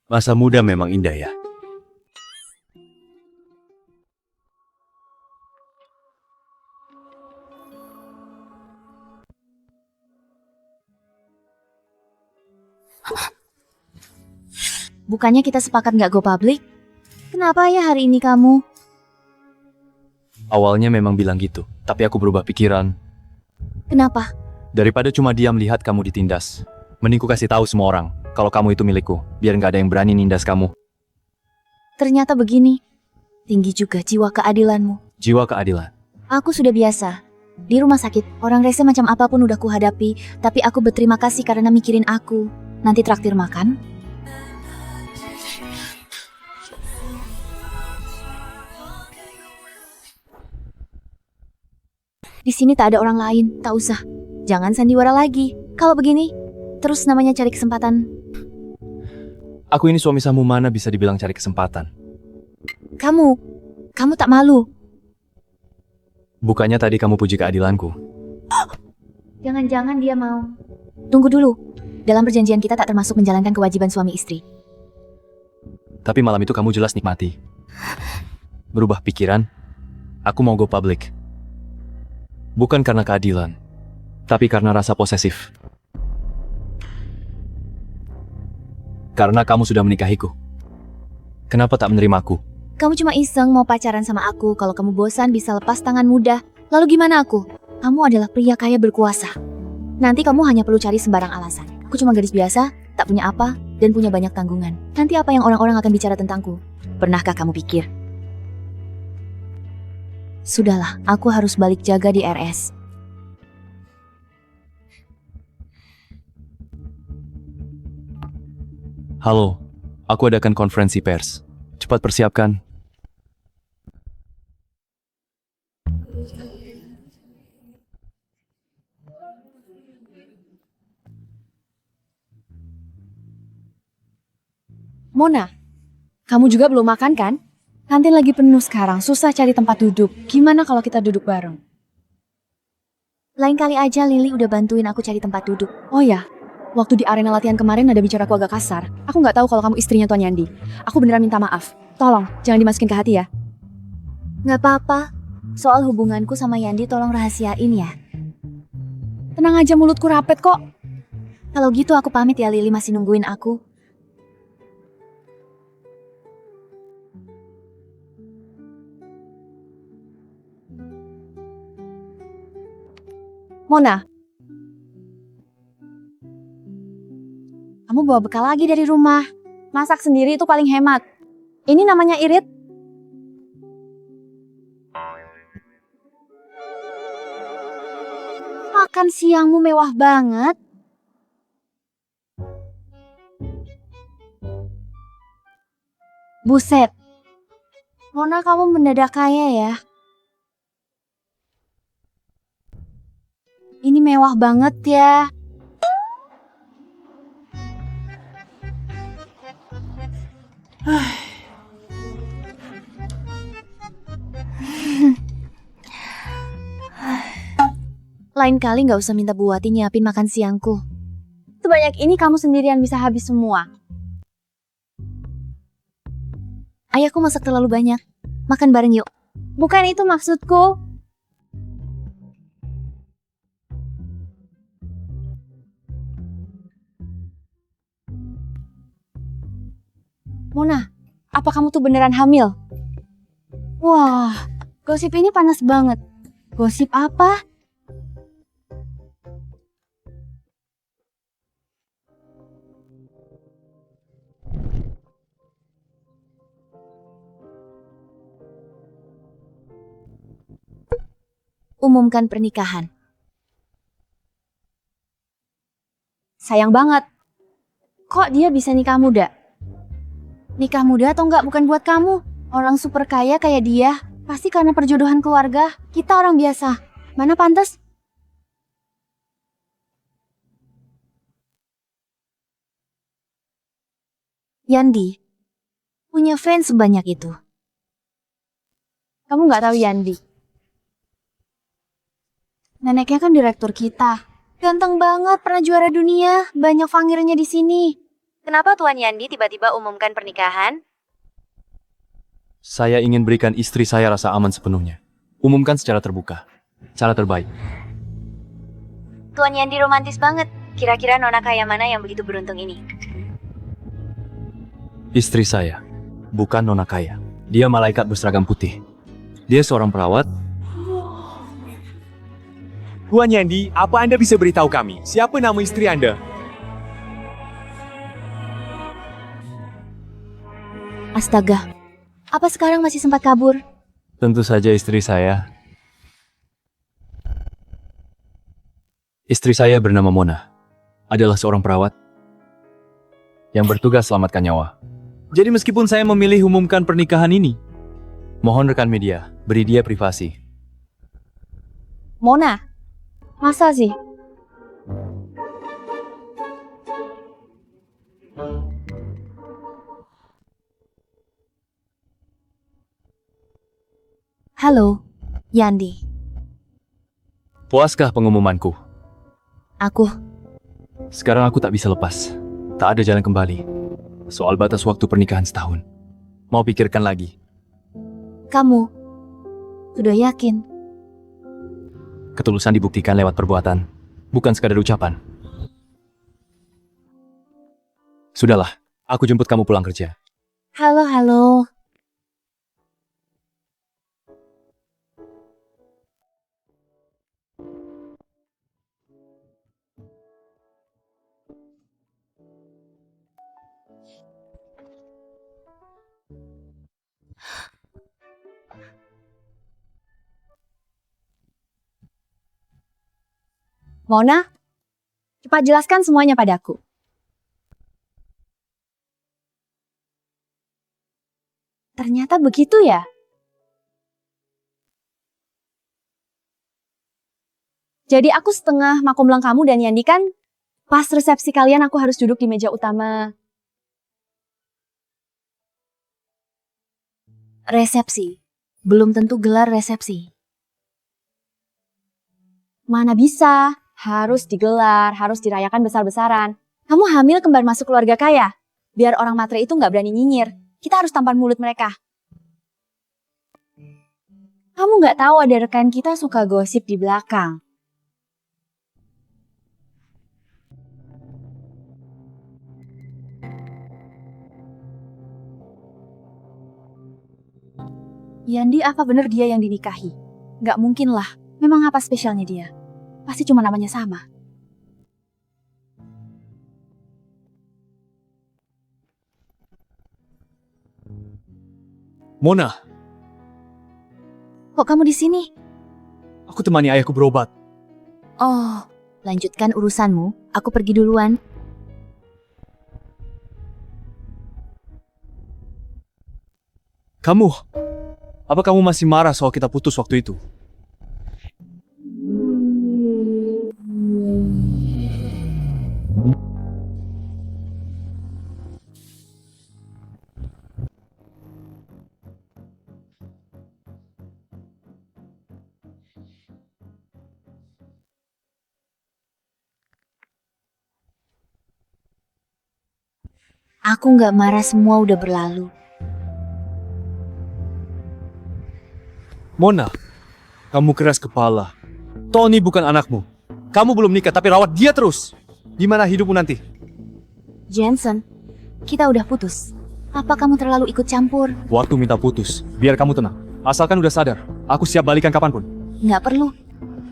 Masa muda memang indah ya. Bukannya kita sepakat nggak go public? Kenapa ya hari ini kamu? Awalnya memang bilang gitu, tapi aku berubah pikiran. Kenapa? Daripada cuma diam lihat kamu ditindas, mending ku kasih tahu semua orang kalau kamu itu milikku, biar nggak ada yang berani nindas kamu. Ternyata begini. Tinggi juga jiwa keadilanmu. Jiwa keadilan. Aku sudah biasa. Di rumah sakit, orang rese macam apapun udah kuhadapi, tapi aku berterima kasih karena mikirin aku. Nanti traktir makan? Di sini tak ada orang lain, tak usah. Jangan sandiwara lagi. Kalau begini, terus namanya cari kesempatan. Aku ini suami samu mana bisa dibilang cari kesempatan. Kamu tak malu. Bukannya tadi kamu puji keadilanku. Jangan-jangan dia mau. Tunggu dulu. Dalam perjanjian kita tak termasuk menjalankan kewajiban suami istri. Tapi malam itu kamu jelas nikmati. Berubah pikiran, aku mau go public. Bukan karena keadilan, tapi karena rasa posesif. Karena kamu sudah menikahiku. Kenapa tak menerimaku? Kamu cuma iseng mau pacaran sama aku. Kalau kamu bosan bisa lepas tangan mudah. Lalu gimana aku? Kamu adalah pria kaya berkuasa. Nanti kamu hanya perlu cari sembarang alasan. Aku cuma gadis biasa, tak punya apa, dan punya banyak tanggungan. Nanti apa yang orang-orang akan bicara tentangku? Pernahkah kamu pikir? Sudahlah, aku harus balik jaga di RS. Halo, aku adakan konferensi pers. Cepat persiapkan. Mona, kamu juga belum makan kan? Kantin lagi penuh sekarang, susah cari tempat duduk. Gimana kalau kita duduk bareng? Lain kali aja Lily udah bantuin aku cari tempat duduk. Oh ya, waktu di arena latihan kemarin ada bicaraku agak kasar. Aku nggak tahu kalau kamu istrinya Tuan Yandi. Aku beneran minta maaf. Tolong, jangan dimasukin ke hati ya. Nggak apa-apa. Soal hubunganku sama Yandi tolong rahasiain ya. Tenang aja, mulutku rapet kok. Kalau gitu aku pamit ya, Lily masih nungguin aku. Mona, kamu bawa bekal lagi dari rumah. Masak sendiri itu paling hemat. Ini namanya irit. Makan siangmu mewah banget. Buset. Mona, kamu mendadak kaya ya. Ini mewah banget ya. Lain kali nggak usah minta buatin nyiapin makan siangku. Sebanyak ini kamu sendirian bisa habis semua. Ayahku masak terlalu banyak. Makan bareng yuk. Bukan itu maksudku. Mona, apa kamu tuh beneran hamil? Wah, gosip ini panas banget. Gosip apa? Umumkan pernikahan. Sayang banget. Kok dia bisa nikah muda? Nikah muda atau enggak bukan buat kamu. Orang super kaya kayak dia, pasti karena perjodohan keluarga. Kita orang biasa. Mana pantas? Yandi punya fans sebanyak itu. Kamu nggak tahu Yandi? Neneknya kan direktur kita. Ganteng banget, pernah juara dunia. Banyak fangirnya di sini. Kenapa Tuan Yandi tiba-tiba umumkan pernikahan? Saya ingin berikan istri saya rasa aman sepenuhnya. Umumkan secara terbuka. Cara terbaik. Tuan Yandi romantis banget. Kira-kira nona kaya mana yang begitu beruntung ini? Istri saya, bukan nona kaya. Dia malaikat berseragam putih. Dia seorang perawat. Tuan Yandi, apa Anda bisa beritahu kami? Siapa nama istri Anda? Astaga, apa sekarang masih sempat kabur? Tentu saja istri saya. Istri saya bernama Mona. Adalah seorang perawat yang bertugas selamatkan nyawa. Jadi meskipun saya memilih umumkan pernikahan ini, mohon rekan media, beri dia privasi. Mona, masa sih? Halo, Yandi. Puaskah pengumumanku? Aku, Sekarang aku tak bisa lepas. Tak ada jalan kembali. Soal batas waktu pernikahan setahun. Mau pikirkan lagi. kamu, sudah yakin? Ketulusan dibuktikan lewat perbuatan, bukan sekadar ucapan. Sudahlah, aku jemput kamu pulang kerja. Halo. Mona, cepat jelaskan semuanya padaku. Ternyata begitu ya? Jadi aku setengah makomlang kamu dan Yandi kan? Pas resepsi kalian aku harus duduk di meja utama. Resepsi? Belum tentu gelar resepsi. Mana bisa? Harus digelar, harus dirayakan besar-besaran. Kamu hamil kembar masuk keluarga kaya. Biar orang matre itu nggak berani nyinyir. Kita harus tampar mulut mereka. Kamu nggak tahu ada rekan kita suka gosip di belakang. Yandi, apa bener dia yang dinikahi? Nggak mungkin lah. Memang apa spesialnya dia? Pasti cuma namanya sama. Mona, Kok kamu di sini? aku temani ayahku berobat. Oh, lanjutkan urusanmu. Aku pergi duluan. Kamu, apa kamu masih marah soal kita putus waktu itu? Aku nggak marah, semua udah berlalu. Mona, kamu keras kepala. Tony bukan anakmu. Kamu belum nikah tapi rawat dia terus. Gimana hidupmu nanti? Jensen, kita udah putus. Apa kamu terlalu ikut campur? Waktu minta putus, biar kamu tenang. Asalkan udah sadar, aku siap balikan kapanpun. Nggak perlu.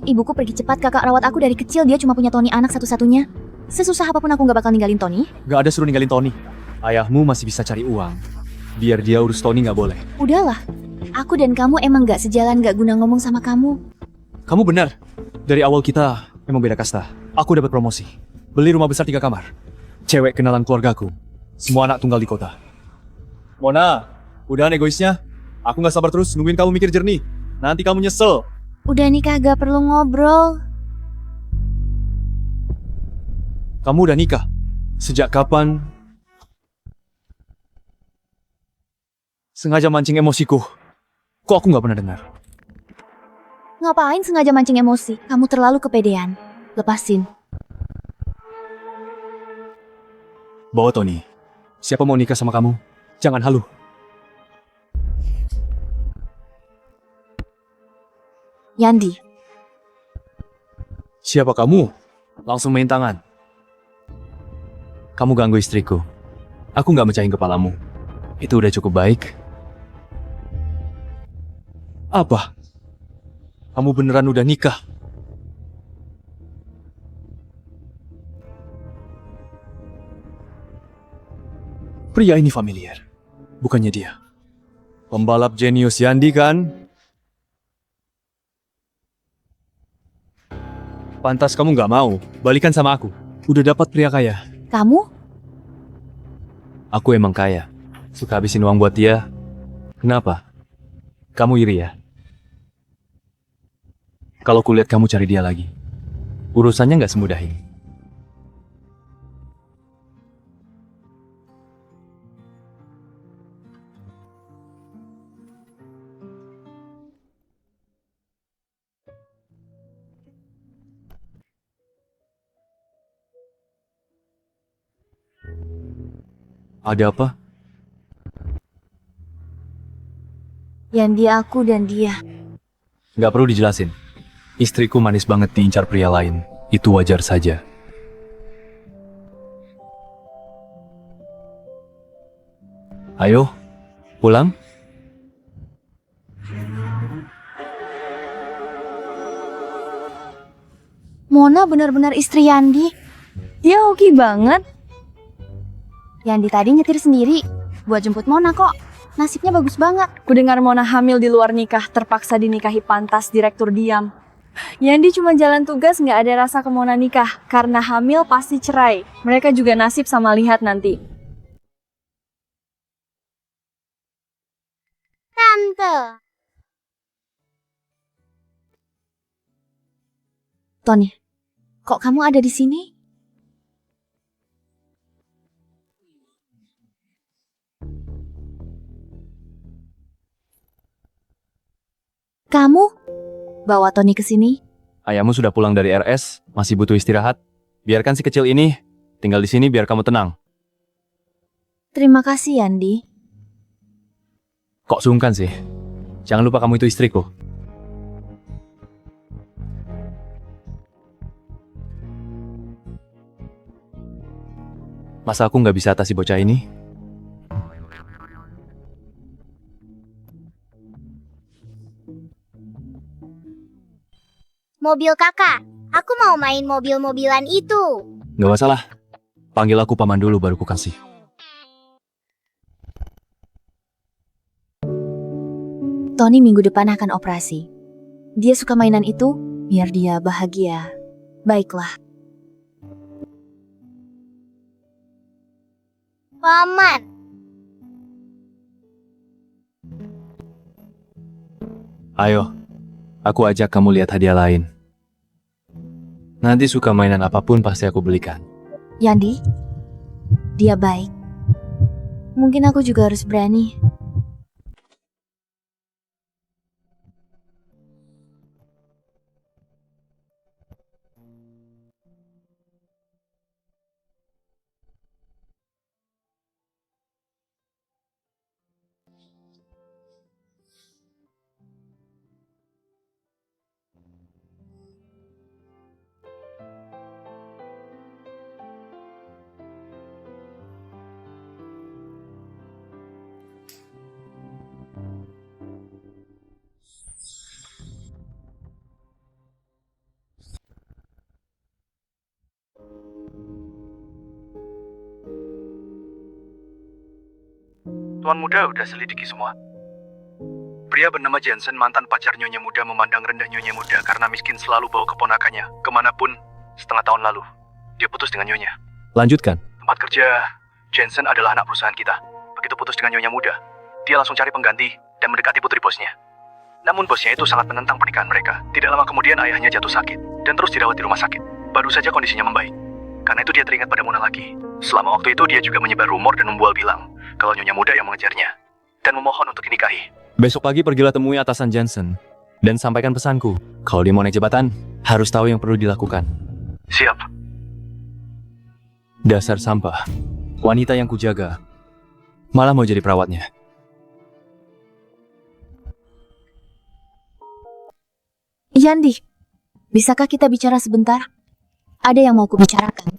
Ibuku pergi cepat, kakak rawat aku dari kecil, dia cuma punya Tony anak satu-satunya. Sesusah apapun aku nggak bakal ninggalin Tony. Gak ada suruh ninggalin Tony. Ayahmu masih bisa cari uang. Biar dia urus Tony gak boleh. Udahlah, aku dan kamu emang nggak sejalan, nggak guna ngomong sama kamu. Kamu benar. Dari awal kita emang beda kasta. Aku dapat promosi. Beli rumah besar 3 kamar. Cewek kenalan keluargaku. Semua anak tunggal di kota. Mona, udahan egoisnya. Aku gak sabar terus nungguin kamu mikir jernih. Nanti kamu nyesel. Udah nikah gak perlu ngobrol. Kamu udah nikah? Sejak kapan? Sengaja mancing emosiku. Kok aku gak pernah dengar? Ngapain sengaja mancing emosi? Kamu terlalu kepedean. Lepasin. Bawa Tony. Siapa mau nikah sama kamu? Jangan halu. Yandi, Siapa kamu? Langsung main tangan. Kamu ganggu istriku. Aku gak mecahin kepalamu. Itu udah cukup baik. Apa? Kamu beneran udah nikah? Pria ini familiar. Bukannya dia. Pembalap jenius Yandi kan? Pantas kamu gak mau balikan sama aku. Udah dapat pria kaya. kamu? Aku emang kaya. Suka habisin uang buat dia. Kenapa? Kamu iri ya? Kalau kulihat kamu cari dia lagi, urusannya nggak semudah ini. Ada apa? Yandi aku dan dia. Nggak perlu dijelasin. Istriku manis banget diincar pria lain. Itu wajar saja. Ayo, pulang. Mona benar-benar istri Yandi. Dia hoki banget. Yandi tadi nyetir sendiri buat jemput Mona kok. Nasibnya bagus banget. Ku dengar Mona hamil di luar nikah, terpaksa dinikahi pantas direktur diam. Yandi cuma jalan tugas, nggak ada rasa ke Mona nikah. Karena hamil pasti cerai. Mereka juga nasib sama lihat nanti. Tante. Tony, kok kamu ada di sini? Kamu bawa Tony ke sini? Ayahmu sudah pulang dari RS, masih butuh istirahat. Biarkan si kecil ini tinggal di sini biar kamu tenang. Terima kasih, Yandi. Kok sungkan sih? Jangan lupa kamu itu istriku. Masa aku nggak bisa atasi bocah ini? Mobil kakak. Aku mau main mobil-mobilan itu. Nggak masalah. Panggil aku paman dulu baru ku kasih. Tony minggu depan akan operasi. Dia suka mainan itu, biar dia bahagia. Baiklah. Paman. Ayo, aku ajak kamu lihat hadiah lain. Nanti suka mainan apapun pasti aku belikan. Yandi, dia baik. Mungkin aku juga harus berani. Tuan Muda udah selidiki semua. Pria bernama Jensen, mantan pacar Nyonya Muda, memandang rendah Nyonya Muda karena miskin selalu bawa keponakannya kemanapun setengah tahun lalu. Dia putus dengan Nyonya. Lanjutkan. Tempat kerja Jensen adalah anak perusahaan kita. Begitu putus dengan Nyonya Muda, dia langsung cari pengganti dan mendekati putri bosnya. Namun bosnya itu sangat menentang pernikahan mereka. Tidak lama kemudian ayahnya jatuh sakit dan terus dirawat di rumah sakit. Baru saja kondisinya membaik. Karena itu dia teringat pada Mona lagi. Selama waktu itu dia juga menyebar rumor dan membual bilang kalau Nyonya Muda yang mengejarnya dan memohon untuk dinikahi. Besok pagi pergilah temui atasan Jensen dan sampaikan pesanku. Kalau dia mau naik jabatan, harus tahu yang perlu dilakukan. Siap. Dasar sampah. Wanita yang kujaga malah mau jadi perawatnya. Yandi, bisakah kita bicara sebentar? Ada yang mau kubicarakan.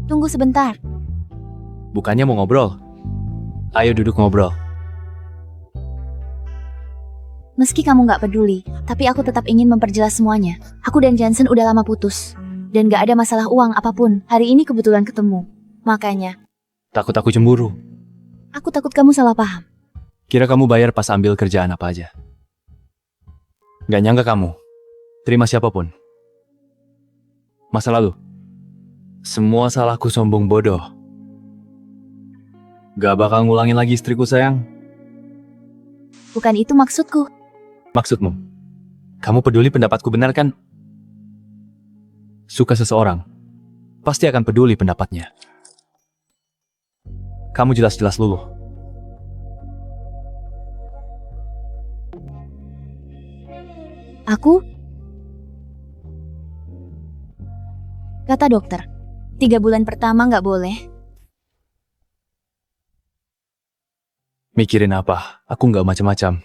Tunggu sebentar. Bukannya mau ngobrol? Ayo duduk ngobrol. Meski kamu nggak peduli, tapi aku tetap ingin memperjelas semuanya. Aku dan Jensen udah lama putus. Dan nggak ada masalah uang apapun. Hari ini kebetulan ketemu. Makanya. Takut aku cemburu. Aku takut kamu salah paham. Kira kamu bayar pas ambil kerjaan apa aja. Gak nyangka kamu terima siapapun. Masa lalu. Semua salahku sombong bodoh. Gak bakal ngulangin lagi istriku sayang. Bukan itu maksudku. Maksudmu? Kamu peduli pendapatku benar kan? Suka seseorang, pasti akan peduli pendapatnya. Kamu jelas-jelas luluh. Aku? Kata dokter, 3 bulan pertama nggak boleh. Mikirin apa? Aku nggak macam-macam.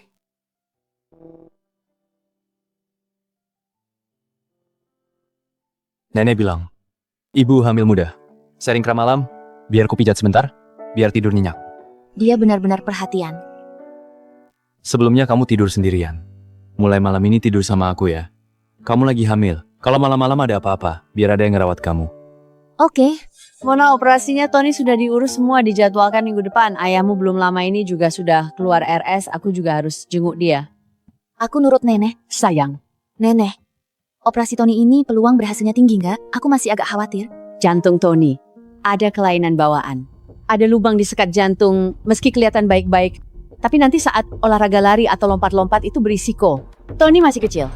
Nenek bilang, ibu hamil muda. Sharing kram malam, biar ku pijat sebentar, biar tidur nyenyak. Dia benar-benar perhatian. Sebelumnya kamu tidur sendirian. Mulai malam ini tidur sama aku ya. Kamu lagi hamil. Kalau malam-malam ada apa-apa, biar ada yang ngerawat kamu. Oke. Mona, operasinya Tony sudah diurus semua, dijadwalkan minggu depan. Ayahmu belum lama ini juga sudah keluar RS, aku juga harus jenguk dia. Aku nurut nenek. Sayang, Nenek, operasi Tony ini peluang berhasilnya tinggi nggak? Aku masih agak khawatir. jantung Tony ada kelainan bawaan. Ada lubang di sekat jantung, meski kelihatan baik-baik. Tapi nanti saat olahraga lari atau lompat-lompat itu berisiko. Tony masih kecil.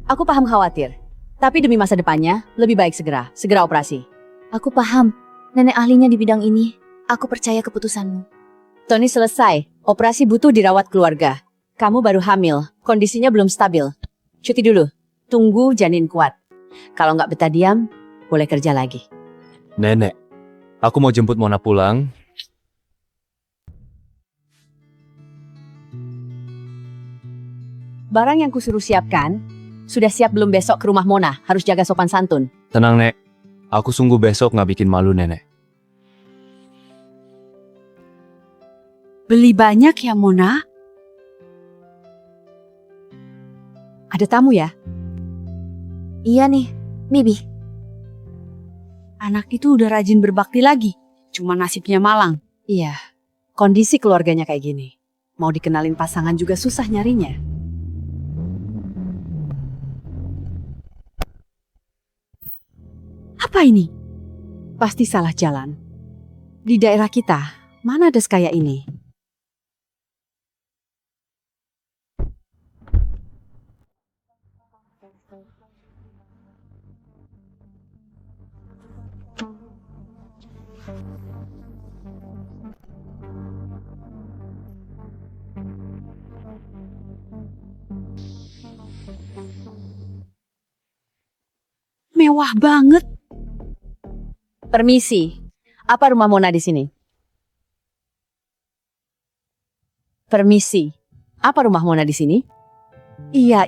Aku paham khawatir. Tapi demi masa depannya, lebih baik segera operasi. Aku paham. Nenek ahlinya di bidang ini. Aku percaya keputusanmu. Tony selesai. Operasi butuh dirawat keluarga. Kamu baru hamil. Kondisinya belum stabil. Cuti dulu. Tunggu janin kuat. Kalau nggak betah diam, boleh kerja lagi. Nenek, aku mau jemput Mona pulang. Barang yang kusuruh siapkan, sudah siap belum besok ke rumah Mona? Harus jaga sopan santun. Tenang, Nek. Aku sungguh besok nggak bikin malu, Nenek. Beli banyak ya, Mona? Ada tamu ya? Iya nih, Bibi. Anak itu udah rajin berbakti lagi. Cuma nasibnya malang. Iya, kondisi keluarganya kayak gini. Mau dikenalin pasangan juga susah nyarinya. Apa ini? Pasti salah jalan. Di daerah kita, mana ada sekaya ini? Mewah banget. Permisi, apa rumah Mona di sini? Permisi, apa rumah Mona di sini? Iya.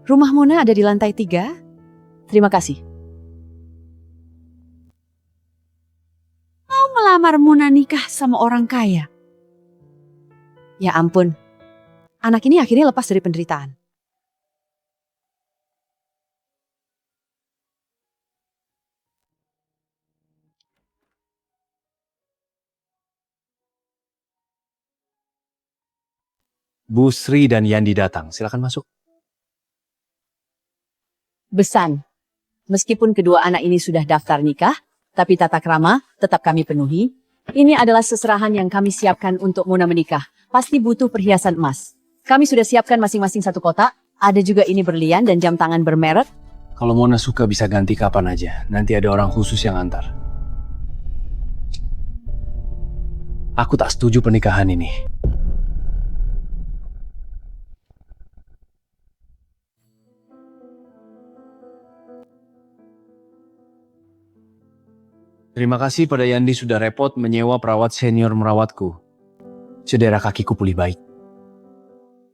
Rumah Mona ada di lantai 3. Terima kasih. Mau melamar Mona nikah sama orang kaya? Ya ampun, anak ini akhirnya lepas dari penderitaan. Bu Sri dan Yandi datang. Silakan masuk. Besan, meskipun kedua anak ini sudah daftar nikah, tapi tata krama tetap kami penuhi. Ini adalah seserahan yang kami siapkan untuk Mona menikah. Pasti butuh perhiasan emas. Kami sudah siapkan masing-masing satu kotak. Ada juga ini berlian dan jam tangan bermerek. Kalau Mona suka bisa ganti kapan aja. Nanti ada orang khusus yang antar. Aku tak setuju pernikahan ini. Terima kasih pada Yandi sudah repot menyewa perawat senior merawatku. Cedera kakiku pulih baik.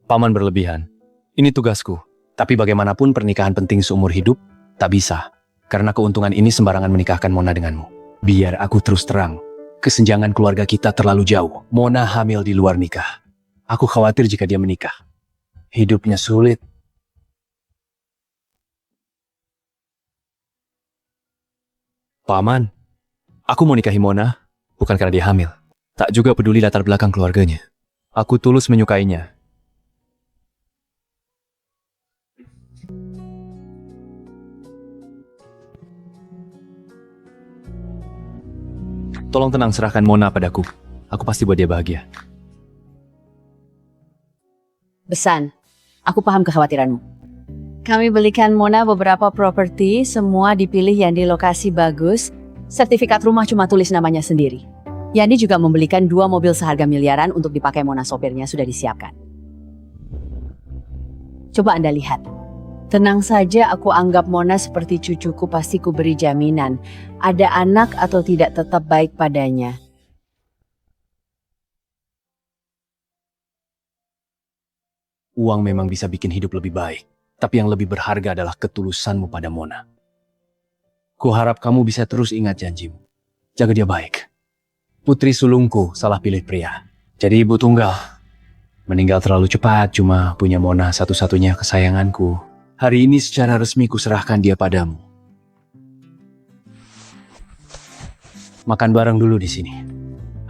Paman berlebihan. Ini tugasku. Tapi bagaimanapun pernikahan penting seumur hidup, tak bisa. Karena keuntungan ini sembarangan menikahkan Mona denganmu. Biar aku terus terang. Kesenjangan keluarga kita terlalu jauh. Mona hamil di luar nikah. Aku khawatir jika dia menikah. Hidupnya sulit. Paman. Aku mau nikahi Mona, bukan karena dia hamil. Tak juga peduli latar belakang keluarganya. Aku tulus menyukainya. Tolong tenang, serahkan Mona padaku. Aku pasti buat dia bahagia. Besan, aku paham kekhawatiranmu. Kami belikan Mona beberapa properti, semua dipilih yang di lokasi bagus. Sertifikat rumah cuma tulis namanya sendiri. Yandi juga membelikan 2 mobil seharga miliaran untuk dipakai Mona, sopirnya sudah disiapkan. Coba Anda lihat. Tenang saja, aku anggap Mona seperti cucuku, pasti ku beri jaminan. Ada anak atau tidak tetap baik padanya. Uang memang bisa bikin hidup lebih baik. Tapi yang lebih berharga adalah ketulusanmu pada Mona. Kuharap kamu bisa terus ingat janjimu. Jaga dia baik. Putri sulungku salah pilih pria. Jadi ibu tunggal. Meninggal terlalu cepat, cuma punya Mona satu-satunya kesayanganku. Hari ini secara resmi kuserahkan dia padamu. Makan bareng dulu di sini.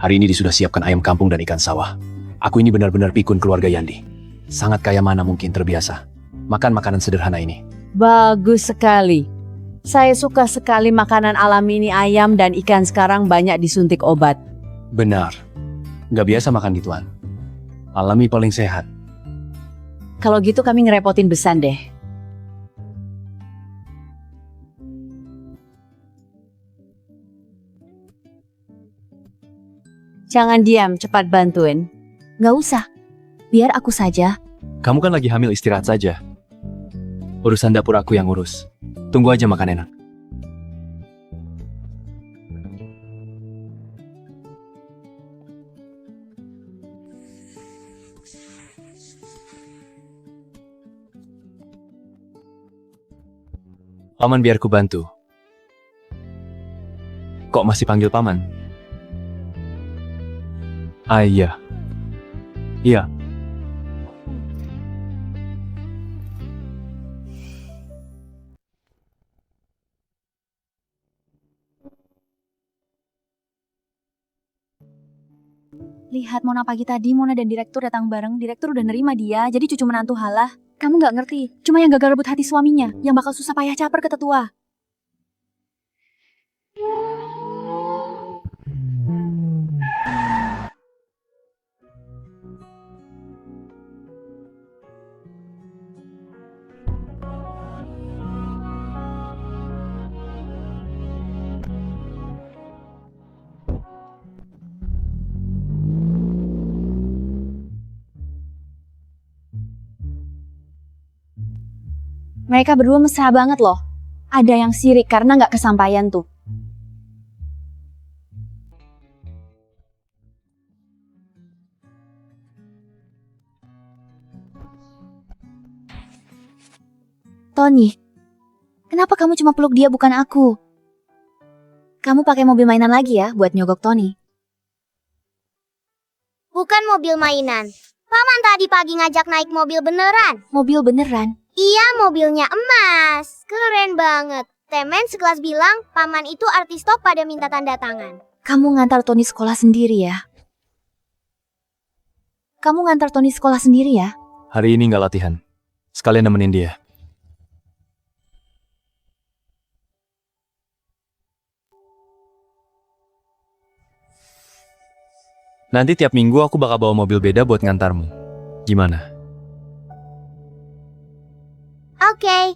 Hari ini sudah siapkan ayam kampung dan ikan sawah. Aku ini benar-benar pikun keluarga Yandi. Sangat kaya mana mungkin terbiasa. Makan makanan sederhana ini. Bagus sekali. Saya suka sekali makanan alami ini, ayam dan ikan sekarang banyak disuntik obat. Benar. Gak biasa makan gituan. Alami paling sehat. Kalau gitu kami ngerepotin Besan deh. Jangan diam, cepat bantuin. Gak usah. Biar aku saja. Kamu kan lagi hamil, istirahat saja. Urusan dapur aku yang urus. Tunggu aja makan enak. Paman biar ku bantu. Kok masih panggil paman? Ah iya. Iya. Lihat Mona pagi tadi, Mona dan direktur datang bareng. Direktur udah nerima dia, jadi cucu menantu halah. Kamu gak ngerti, cuma yang gagal rebut hati suaminya, yang bakal susah payah caper ke tetua. Mereka berdua mesra banget loh. Ada yang sirik karena gak kesampaian tuh. Tony, kenapa kamu cuma peluk dia bukan aku? Kamu pakai mobil mainan lagi ya buat nyogok Tony? Bukan mobil mainan. Paman tadi pagi ngajak naik mobil beneran. Mobil beneran? Iya, mobilnya emas. Keren banget. Temen sekelas bilang, Paman itu artis top pada minta tanda tangan. Kamu ngantar Tony sekolah sendiri ya? Kamu ngantar Tony sekolah sendiri ya? Hari ini nggak latihan. Sekalian nemenin dia. Nanti tiap minggu aku bakal bawa mobil beda buat ngantarmu. Gimana? Oke.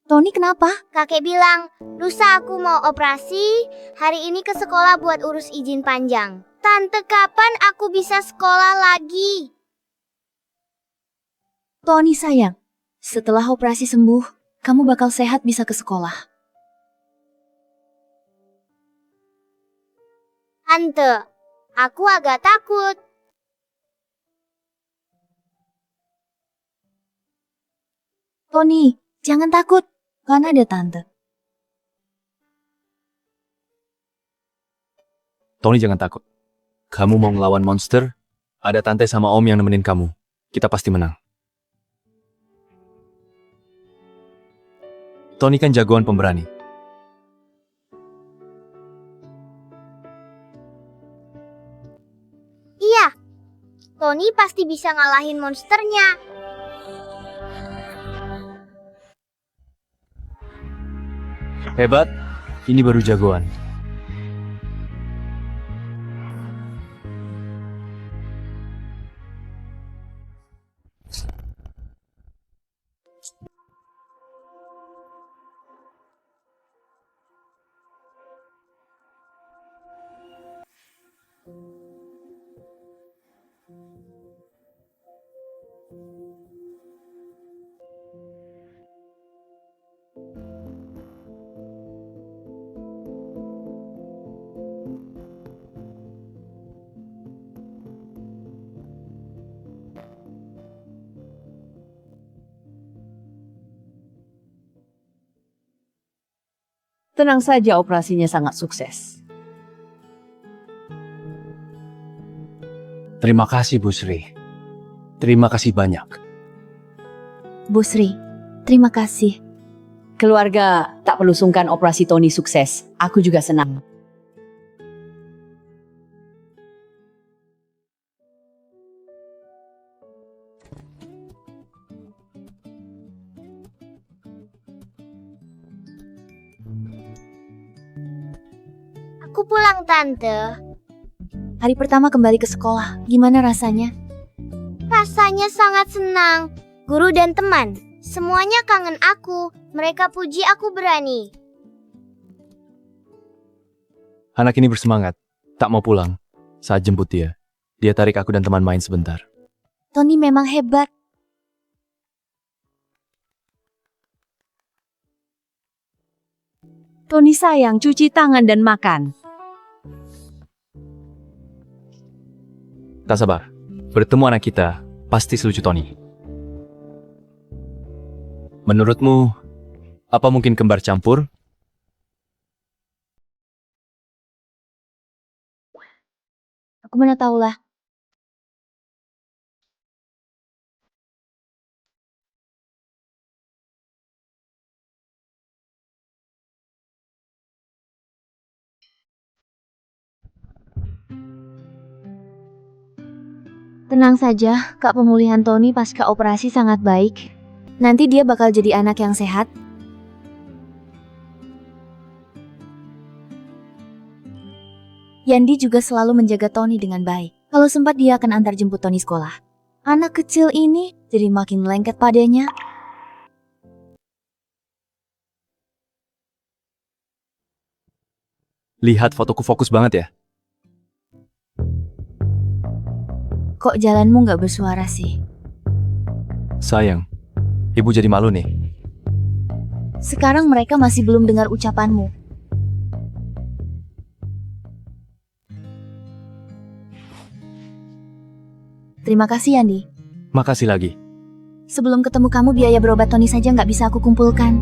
Tony kenapa? Kakek bilang, lusa aku mau operasi, hari ini ke sekolah buat urus izin panjang. Tante, kapan aku bisa sekolah lagi? Tony sayang, setelah operasi sembuh, kamu bakal sehat bisa ke sekolah. Tante, aku agak takut. Tony, jangan takut. Kan ada tante. Tony jangan takut. Kamu mau ngelawan monster? Ada tante sama om yang nemenin kamu. Kita pasti menang. Tony kan jagoan pemberani. Iya, Tony pasti bisa ngalahin monsternya. Hebat, ini baru jagoan. Tenang saja, operasinya sangat sukses. Terima kasih, Bu Sri. Terima kasih banyak. Bu Sri, terima kasih. Keluarga tak perlu sungkan operasi Tony sukses. Aku juga senang. Aku pulang, Tante. Hari pertama kembali ke sekolah, gimana rasanya? Rasanya sangat senang. Guru dan teman, semuanya kangen aku. Mereka puji aku berani. Anak ini bersemangat. Tak mau pulang. Saat jemput dia, dia tarik aku dan teman main sebentar. Tony memang hebat. Tony sayang, cuci tangan dan makan. Tak sabar. Bertemu anak kita, pasti selucu Tony. Menurutmu, apa mungkin kembar campur? Aku mana tahulah. Tenang saja, Kak, pemulihan Tony pasca operasi sangat baik. Nanti dia bakal jadi anak yang sehat. Yandi juga selalu menjaga Tony dengan baik. Kalau sempat dia akan antar jemput Tony sekolah. Anak kecil ini jadi makin lengket padanya. Lihat fotoku fokus banget ya. Kok jalanmu nggak bersuara sih? Sayang, ibu jadi malu nih. Sekarang mereka masih belum dengar ucapanmu. Terima kasih, Yandi. Makasih lagi. Sebelum ketemu kamu, biaya berobat Tony saja nggak bisa aku kumpulkan.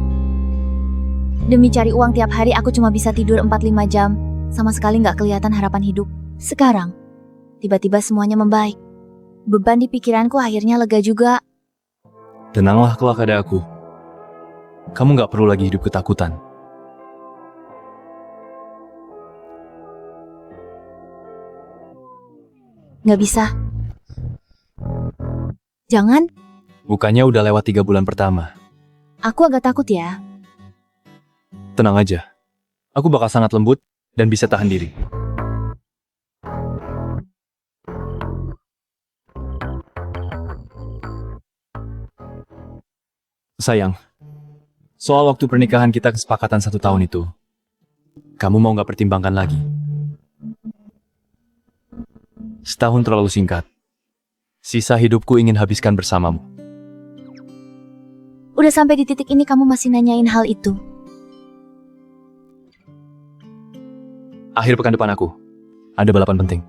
Demi cari uang tiap hari, aku cuma bisa tidur 4-5 jam. Sama sekali nggak kelihatan harapan hidup. Sekarang, tiba-tiba semuanya membaik. Beban di pikiranku akhirnya lega juga. Tenanglah kelak ada aku. Kamu nggak perlu lagi hidup ketakutan. Nggak bisa. Jangan, Bukannya udah lewat 3 bulan pertama. aku agak takut ya. Tenang aja. Aku bakal sangat lembut dan bisa tahan diri. Sayang, soal waktu pernikahan kita kesepakatan 1 tahun itu, kamu mau nggak pertimbangkan lagi? Setahun terlalu singkat. Sisa hidupku ingin habiskan bersamamu. Udah sampai di titik ini kamu masih nanyain hal itu. Akhir pekan depan aku, ada balapan penting.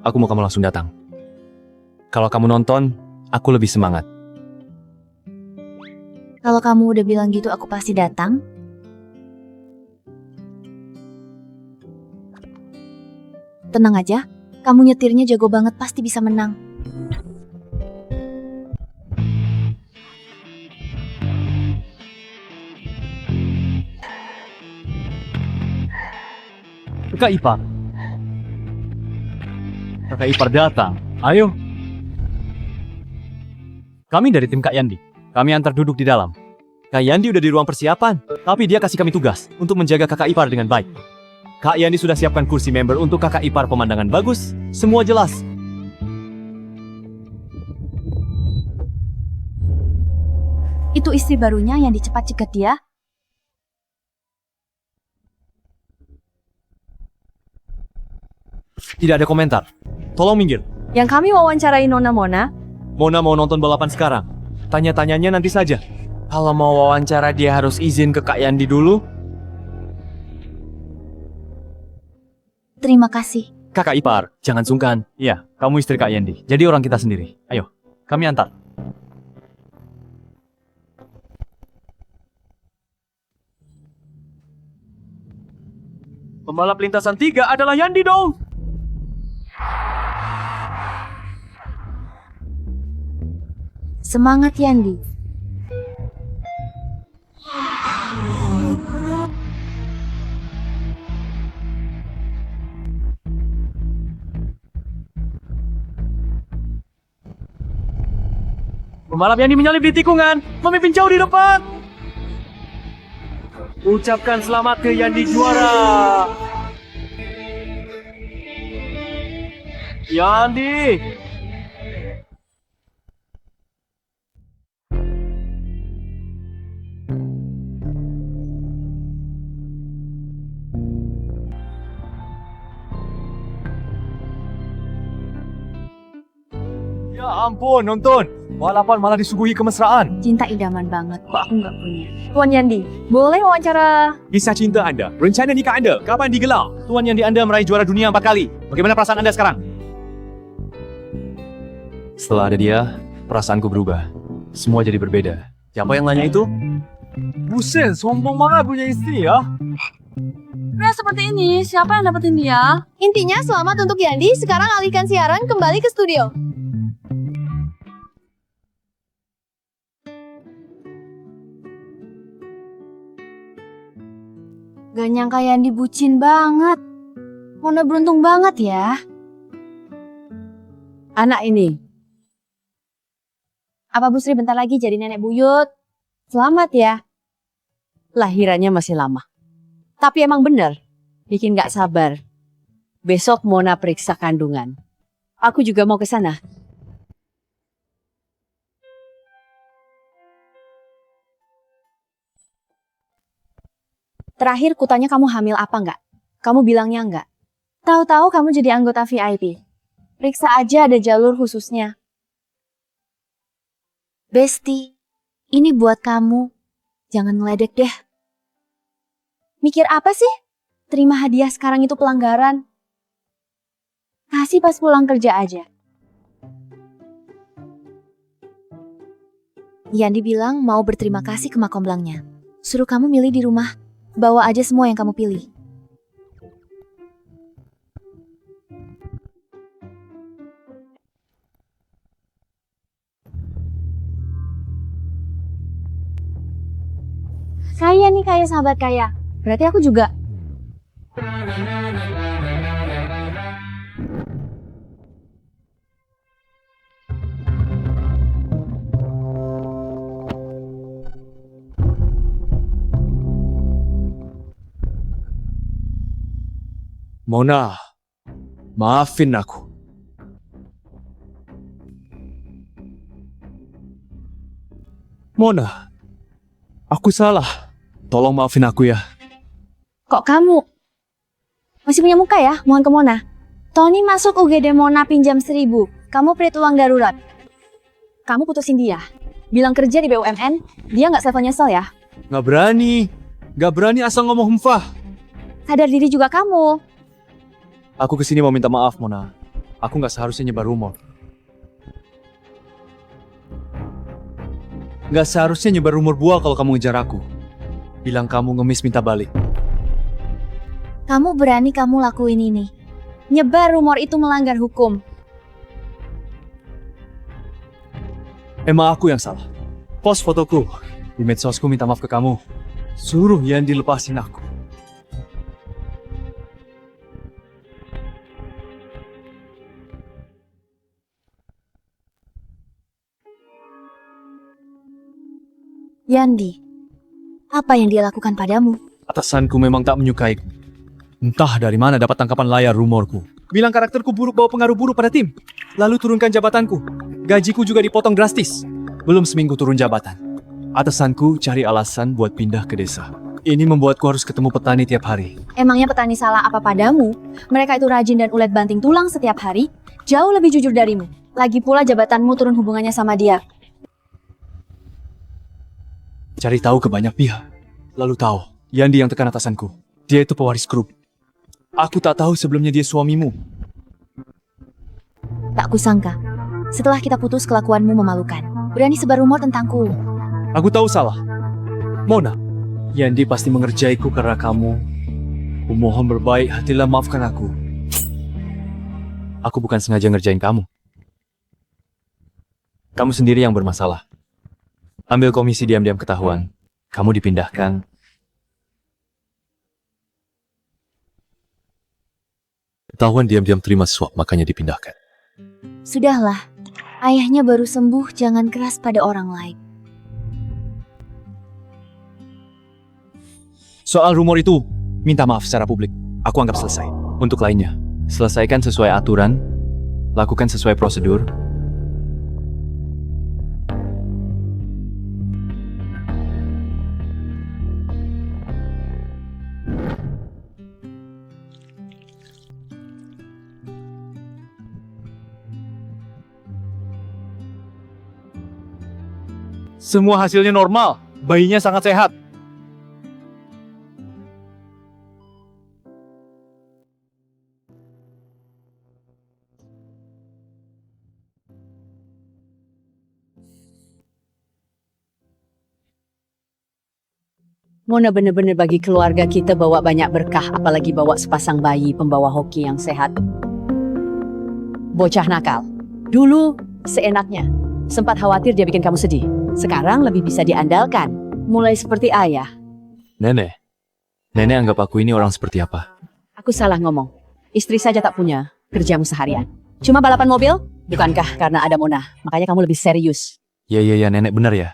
Aku mau kamu langsung datang. Kalau kamu nonton, aku lebih semangat. Kalau kamu udah bilang gitu, aku pasti datang. Tenang aja, kamu nyetirnya jago banget, pasti bisa menang. Kakak ipar. Kakak ipar datang. Ayo. Kami dari tim Kak Yandi. Kami antar duduk di dalam. Kak Yandi udah di ruang persiapan, tapi dia kasih kami tugas untuk menjaga kakak ipar dengan baik. Kak Yandi sudah siapkan kursi member untuk kakak ipar, pemandangan bagus, semua jelas. Itu istri barunya yang dicepat cegat dia. Tidak ada komentar. Tolong minggir. Yang kami wawancarai Nona Mona, Mona mau nonton balapan sekarang. Tanya-tanyanya nanti saja. Kalau mau wawancara dia harus izin ke Kak Yandi dulu. Terima kasih. Kakak ipar, jangan sungkan. Iya, kamu istri Kak Yandi. Jadi orang kita sendiri. Ayo, kami antar. Pembalap lintasan 3 adalah Yandi dong. Semangat, Yandi. Pembalap Yandi menyalip di tikungan, memimpin jauh di depan. Ucapkan selamat ke Yandi juara. Yandi. Ya ampun, nonton. Balapan malah disuguhi kemesraan. Cinta idaman banget, kok aku nggak punya. Tuan Yandi, boleh wawancara? Kisah cinta Anda, rencana nikah Anda, kapan digelar? Tuan Yandi Anda meraih juara dunia 4 kali. Bagaimana perasaan Anda sekarang? Setelah ada dia, perasaanku berubah. Semua jadi berbeda. Siapa yang nanya itu? Buset, sombong banget punya istri ya. Pria seperti ini, siapa yang dapetin dia? Intinya selamat untuk Yandi, sekarang alihkan siaran kembali ke studio. Gak nyangka Yandi bucin banget. Mona beruntung banget ya. Anak ini, Apa Bu Sri bentar lagi jadi nenek buyut? selamat ya. Lahirannya masih lama. Tapi emang bener, bikin gak sabar. Besok Mona periksa kandungan. Aku juga mau ke sana. Terakhir kutanya kamu hamil apa nggak? Kamu bilangnya nggak. Tahu-tahu kamu jadi anggota VIP. Periksa aja ada jalur khususnya. Besti, ini buat kamu. Jangan ngeledek deh. Mikir apa sih? Terima hadiah sekarang itu pelanggaran. Kasih pas pulang kerja aja. Yandi bilang mau berterima kasih ke Makomblangnya. Suruh kamu milih di rumah. Bawa aja semua yang kamu pilih. Kaya nih, kaya sahabat kaya. Berarti aku juga. Mona, maafin aku. Mona, aku salah. Tolong maafin aku ya. Kok kamu masih punya muka ya? Mohon ke Mona. Tony masuk UGD Mona pinjam 1.000. Kamu perit uang darurat. Kamu putusin dia. Bilang kerja di BUMN, dia nggak self nyesel ya. Nggak berani. Nggak berani asal ngomong hemfah. Sadar diri juga kamu. Aku kesini mau minta maaf, Mona. Aku nggak seharusnya nyebar rumor. Nggak seharusnya nyebar rumor buah kalau kamu ngejar aku. Bilang kamu ngemis minta balik. Kamu berani kamu lakuin ini. Nyebar rumor itu melanggar hukum. Emang aku yang salah. Post fotoku di medsosku minta maaf ke kamu. Suruh Yandi lepasin aku. Yandi, apa yang dia lakukan padamu? Atasanku memang tak menyukaiku. Entah dari mana dapat tangkapan layar rumorku. Bilang karakterku buruk bawa pengaruh buruk pada tim. Lalu turunkan jabatanku. Gajiku juga dipotong drastis. Belum seminggu turun jabatan. Atasanku cari alasan buat pindah ke desa. Ini membuatku harus ketemu petani tiap hari. Emangnya petani salah apa padamu? Mereka itu rajin dan ulet banting tulang setiap hari. Jauh lebih jujur darimu. Lagi pula jabatanmu turun hubungannya sama dia. Cari tahu ke banyak pihak. Lalu tahu, Yandi yang tekan atasanku. Dia itu pewaris grup. Aku tak tahu sebelumnya dia suamimu. Tak kusangka. Setelah kita putus, kelakuanmu memalukan. Berani sebar rumor tentangku. Aku tahu salah. Mona, Yandi pasti mengerjaiku karena kamu. Kumohon berbaik hatilah maafkan aku. Aku bukan sengaja ngerjain kamu. Kamu sendiri yang bermasalah. Ambil komisi diam-diam ketahuan. Kamu dipindahkan. Ketahuan diam-diam terima suap, makanya dipindahkan. Sudahlah. Ayahnya baru sembuh, jangan keras pada orang lain. Soal rumor itu, minta maaf secara publik. Aku anggap selesai. Untuk lainnya, selesaikan sesuai aturan, lakukan sesuai prosedur. Semua hasilnya normal. Bayinya sangat sehat. Mona bener-bener bagi keluarga kita bawa banyak berkah, apalagi bawa sepasang bayi pembawa hoki yang sehat. Bocah nakal. Dulu seenaknya. Sempat khawatir dia bikin kamu sedih. Sekarang lebih bisa diandalkan. Mulai seperti ayah. Nenek anggap aku ini orang seperti apa? Aku salah ngomong. Istri saja tak punya, kerjamu seharian. Cuma balapan mobil? Bukankah karena ada Mona? Makanya kamu lebih serius. Ya, nenek benar ya.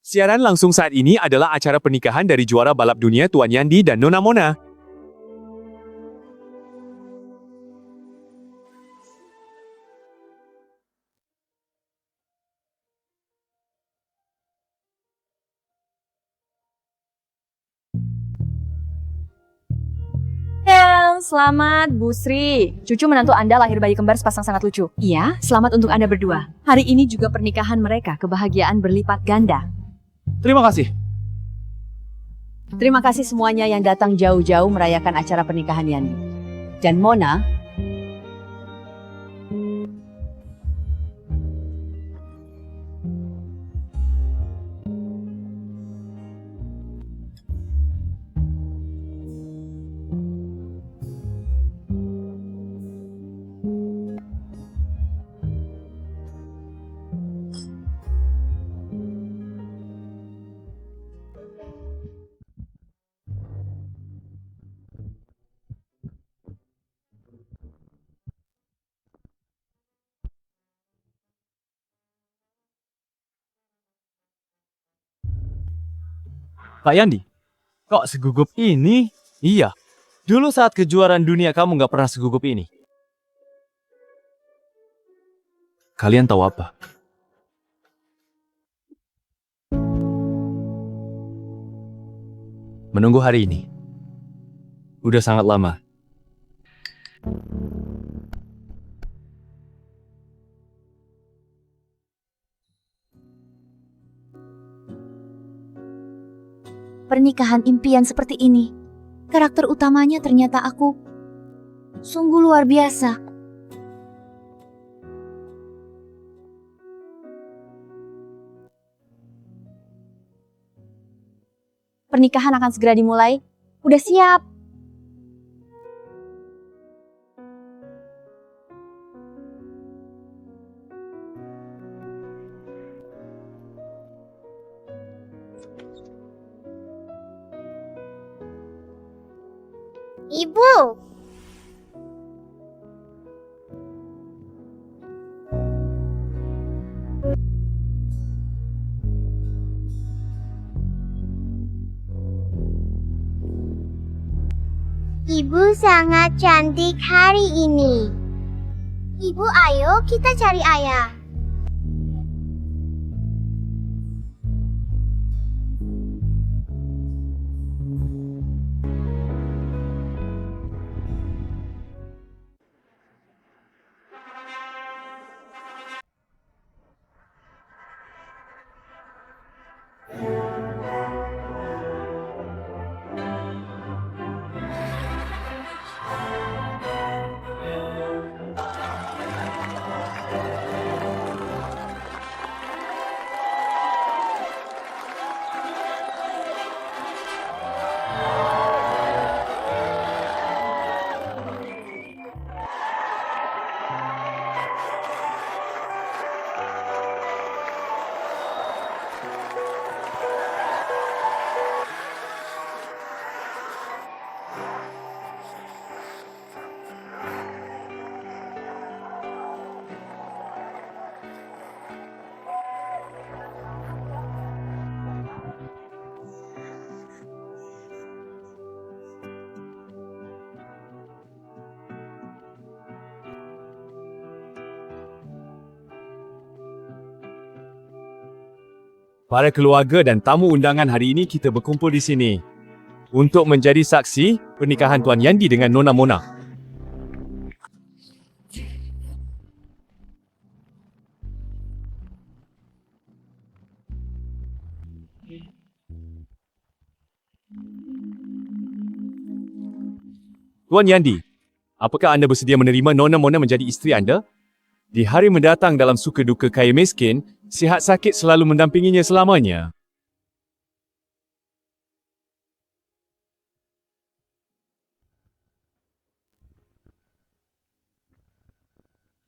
Siaran langsung saat ini adalah acara pernikahan dari juara balap dunia Tuan Yandi dan Nona Mona. selamat Bu Sri. Cucu menantu Anda lahir bayi kembar sepasang sangat lucu. Iya, selamat untuk Anda berdua. Hari ini juga pernikahan mereka, kebahagiaan berlipat ganda. Terima kasih. Terima kasih semuanya yang datang jauh-jauh merayakan acara pernikahan Yandi. Dan Mona, Kak Yandi, Kok segugup ini? iya. Dulu saat kejuaraan dunia kamu nggak pernah segugup ini. Kalian tahu apa? Menunggu hari ini. Udah sangat lama. Pernikahan impian seperti ini. Karakter utamanya ternyata aku. Sungguh luar biasa. Pernikahan akan segera dimulai. Udah siap. Ibu, Ibu sangat cantik hari ini. Ibu, ayo kita cari ayah. Para keluarga dan tamu undangan hari ini kita berkumpul di sini untuk menjadi saksi pernikahan Tuan Yandi dengan Nona Mona. Tuan Yandi, apakah anda bersedia menerima Nona Mona menjadi isteri anda? Di hari mendatang dalam suka duka kaya miskin, sihat sakit selalu mendampinginya selamanya.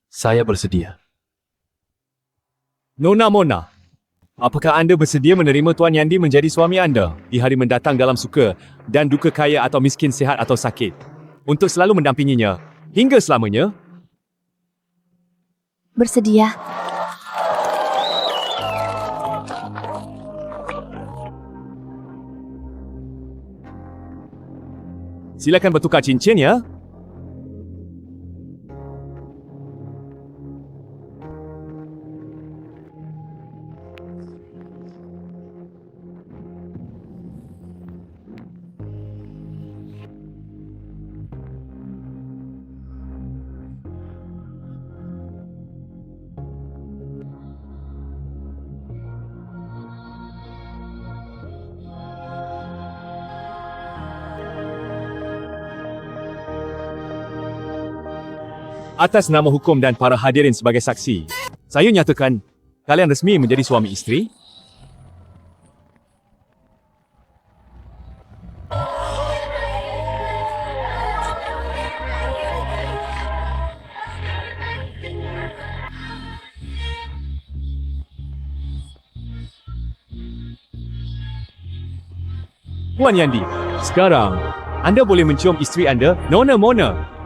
Saya bersedia. Nona Mona, apakah anda bersedia menerima Tuan Yandi menjadi suami anda di hari mendatang dalam suka dan duka kaya atau miskin, sihat atau sakit, untuk selalu mendampinginya hingga selamanya? Bersedia. Silakan bertukar cincin ya. Atas nama hukum dan para hadirin sebagai saksi, saya nyatakan kalian resmi menjadi suami isteri. Puan Yandi, sekarang anda boleh mencium isteri anda, Nona Mona.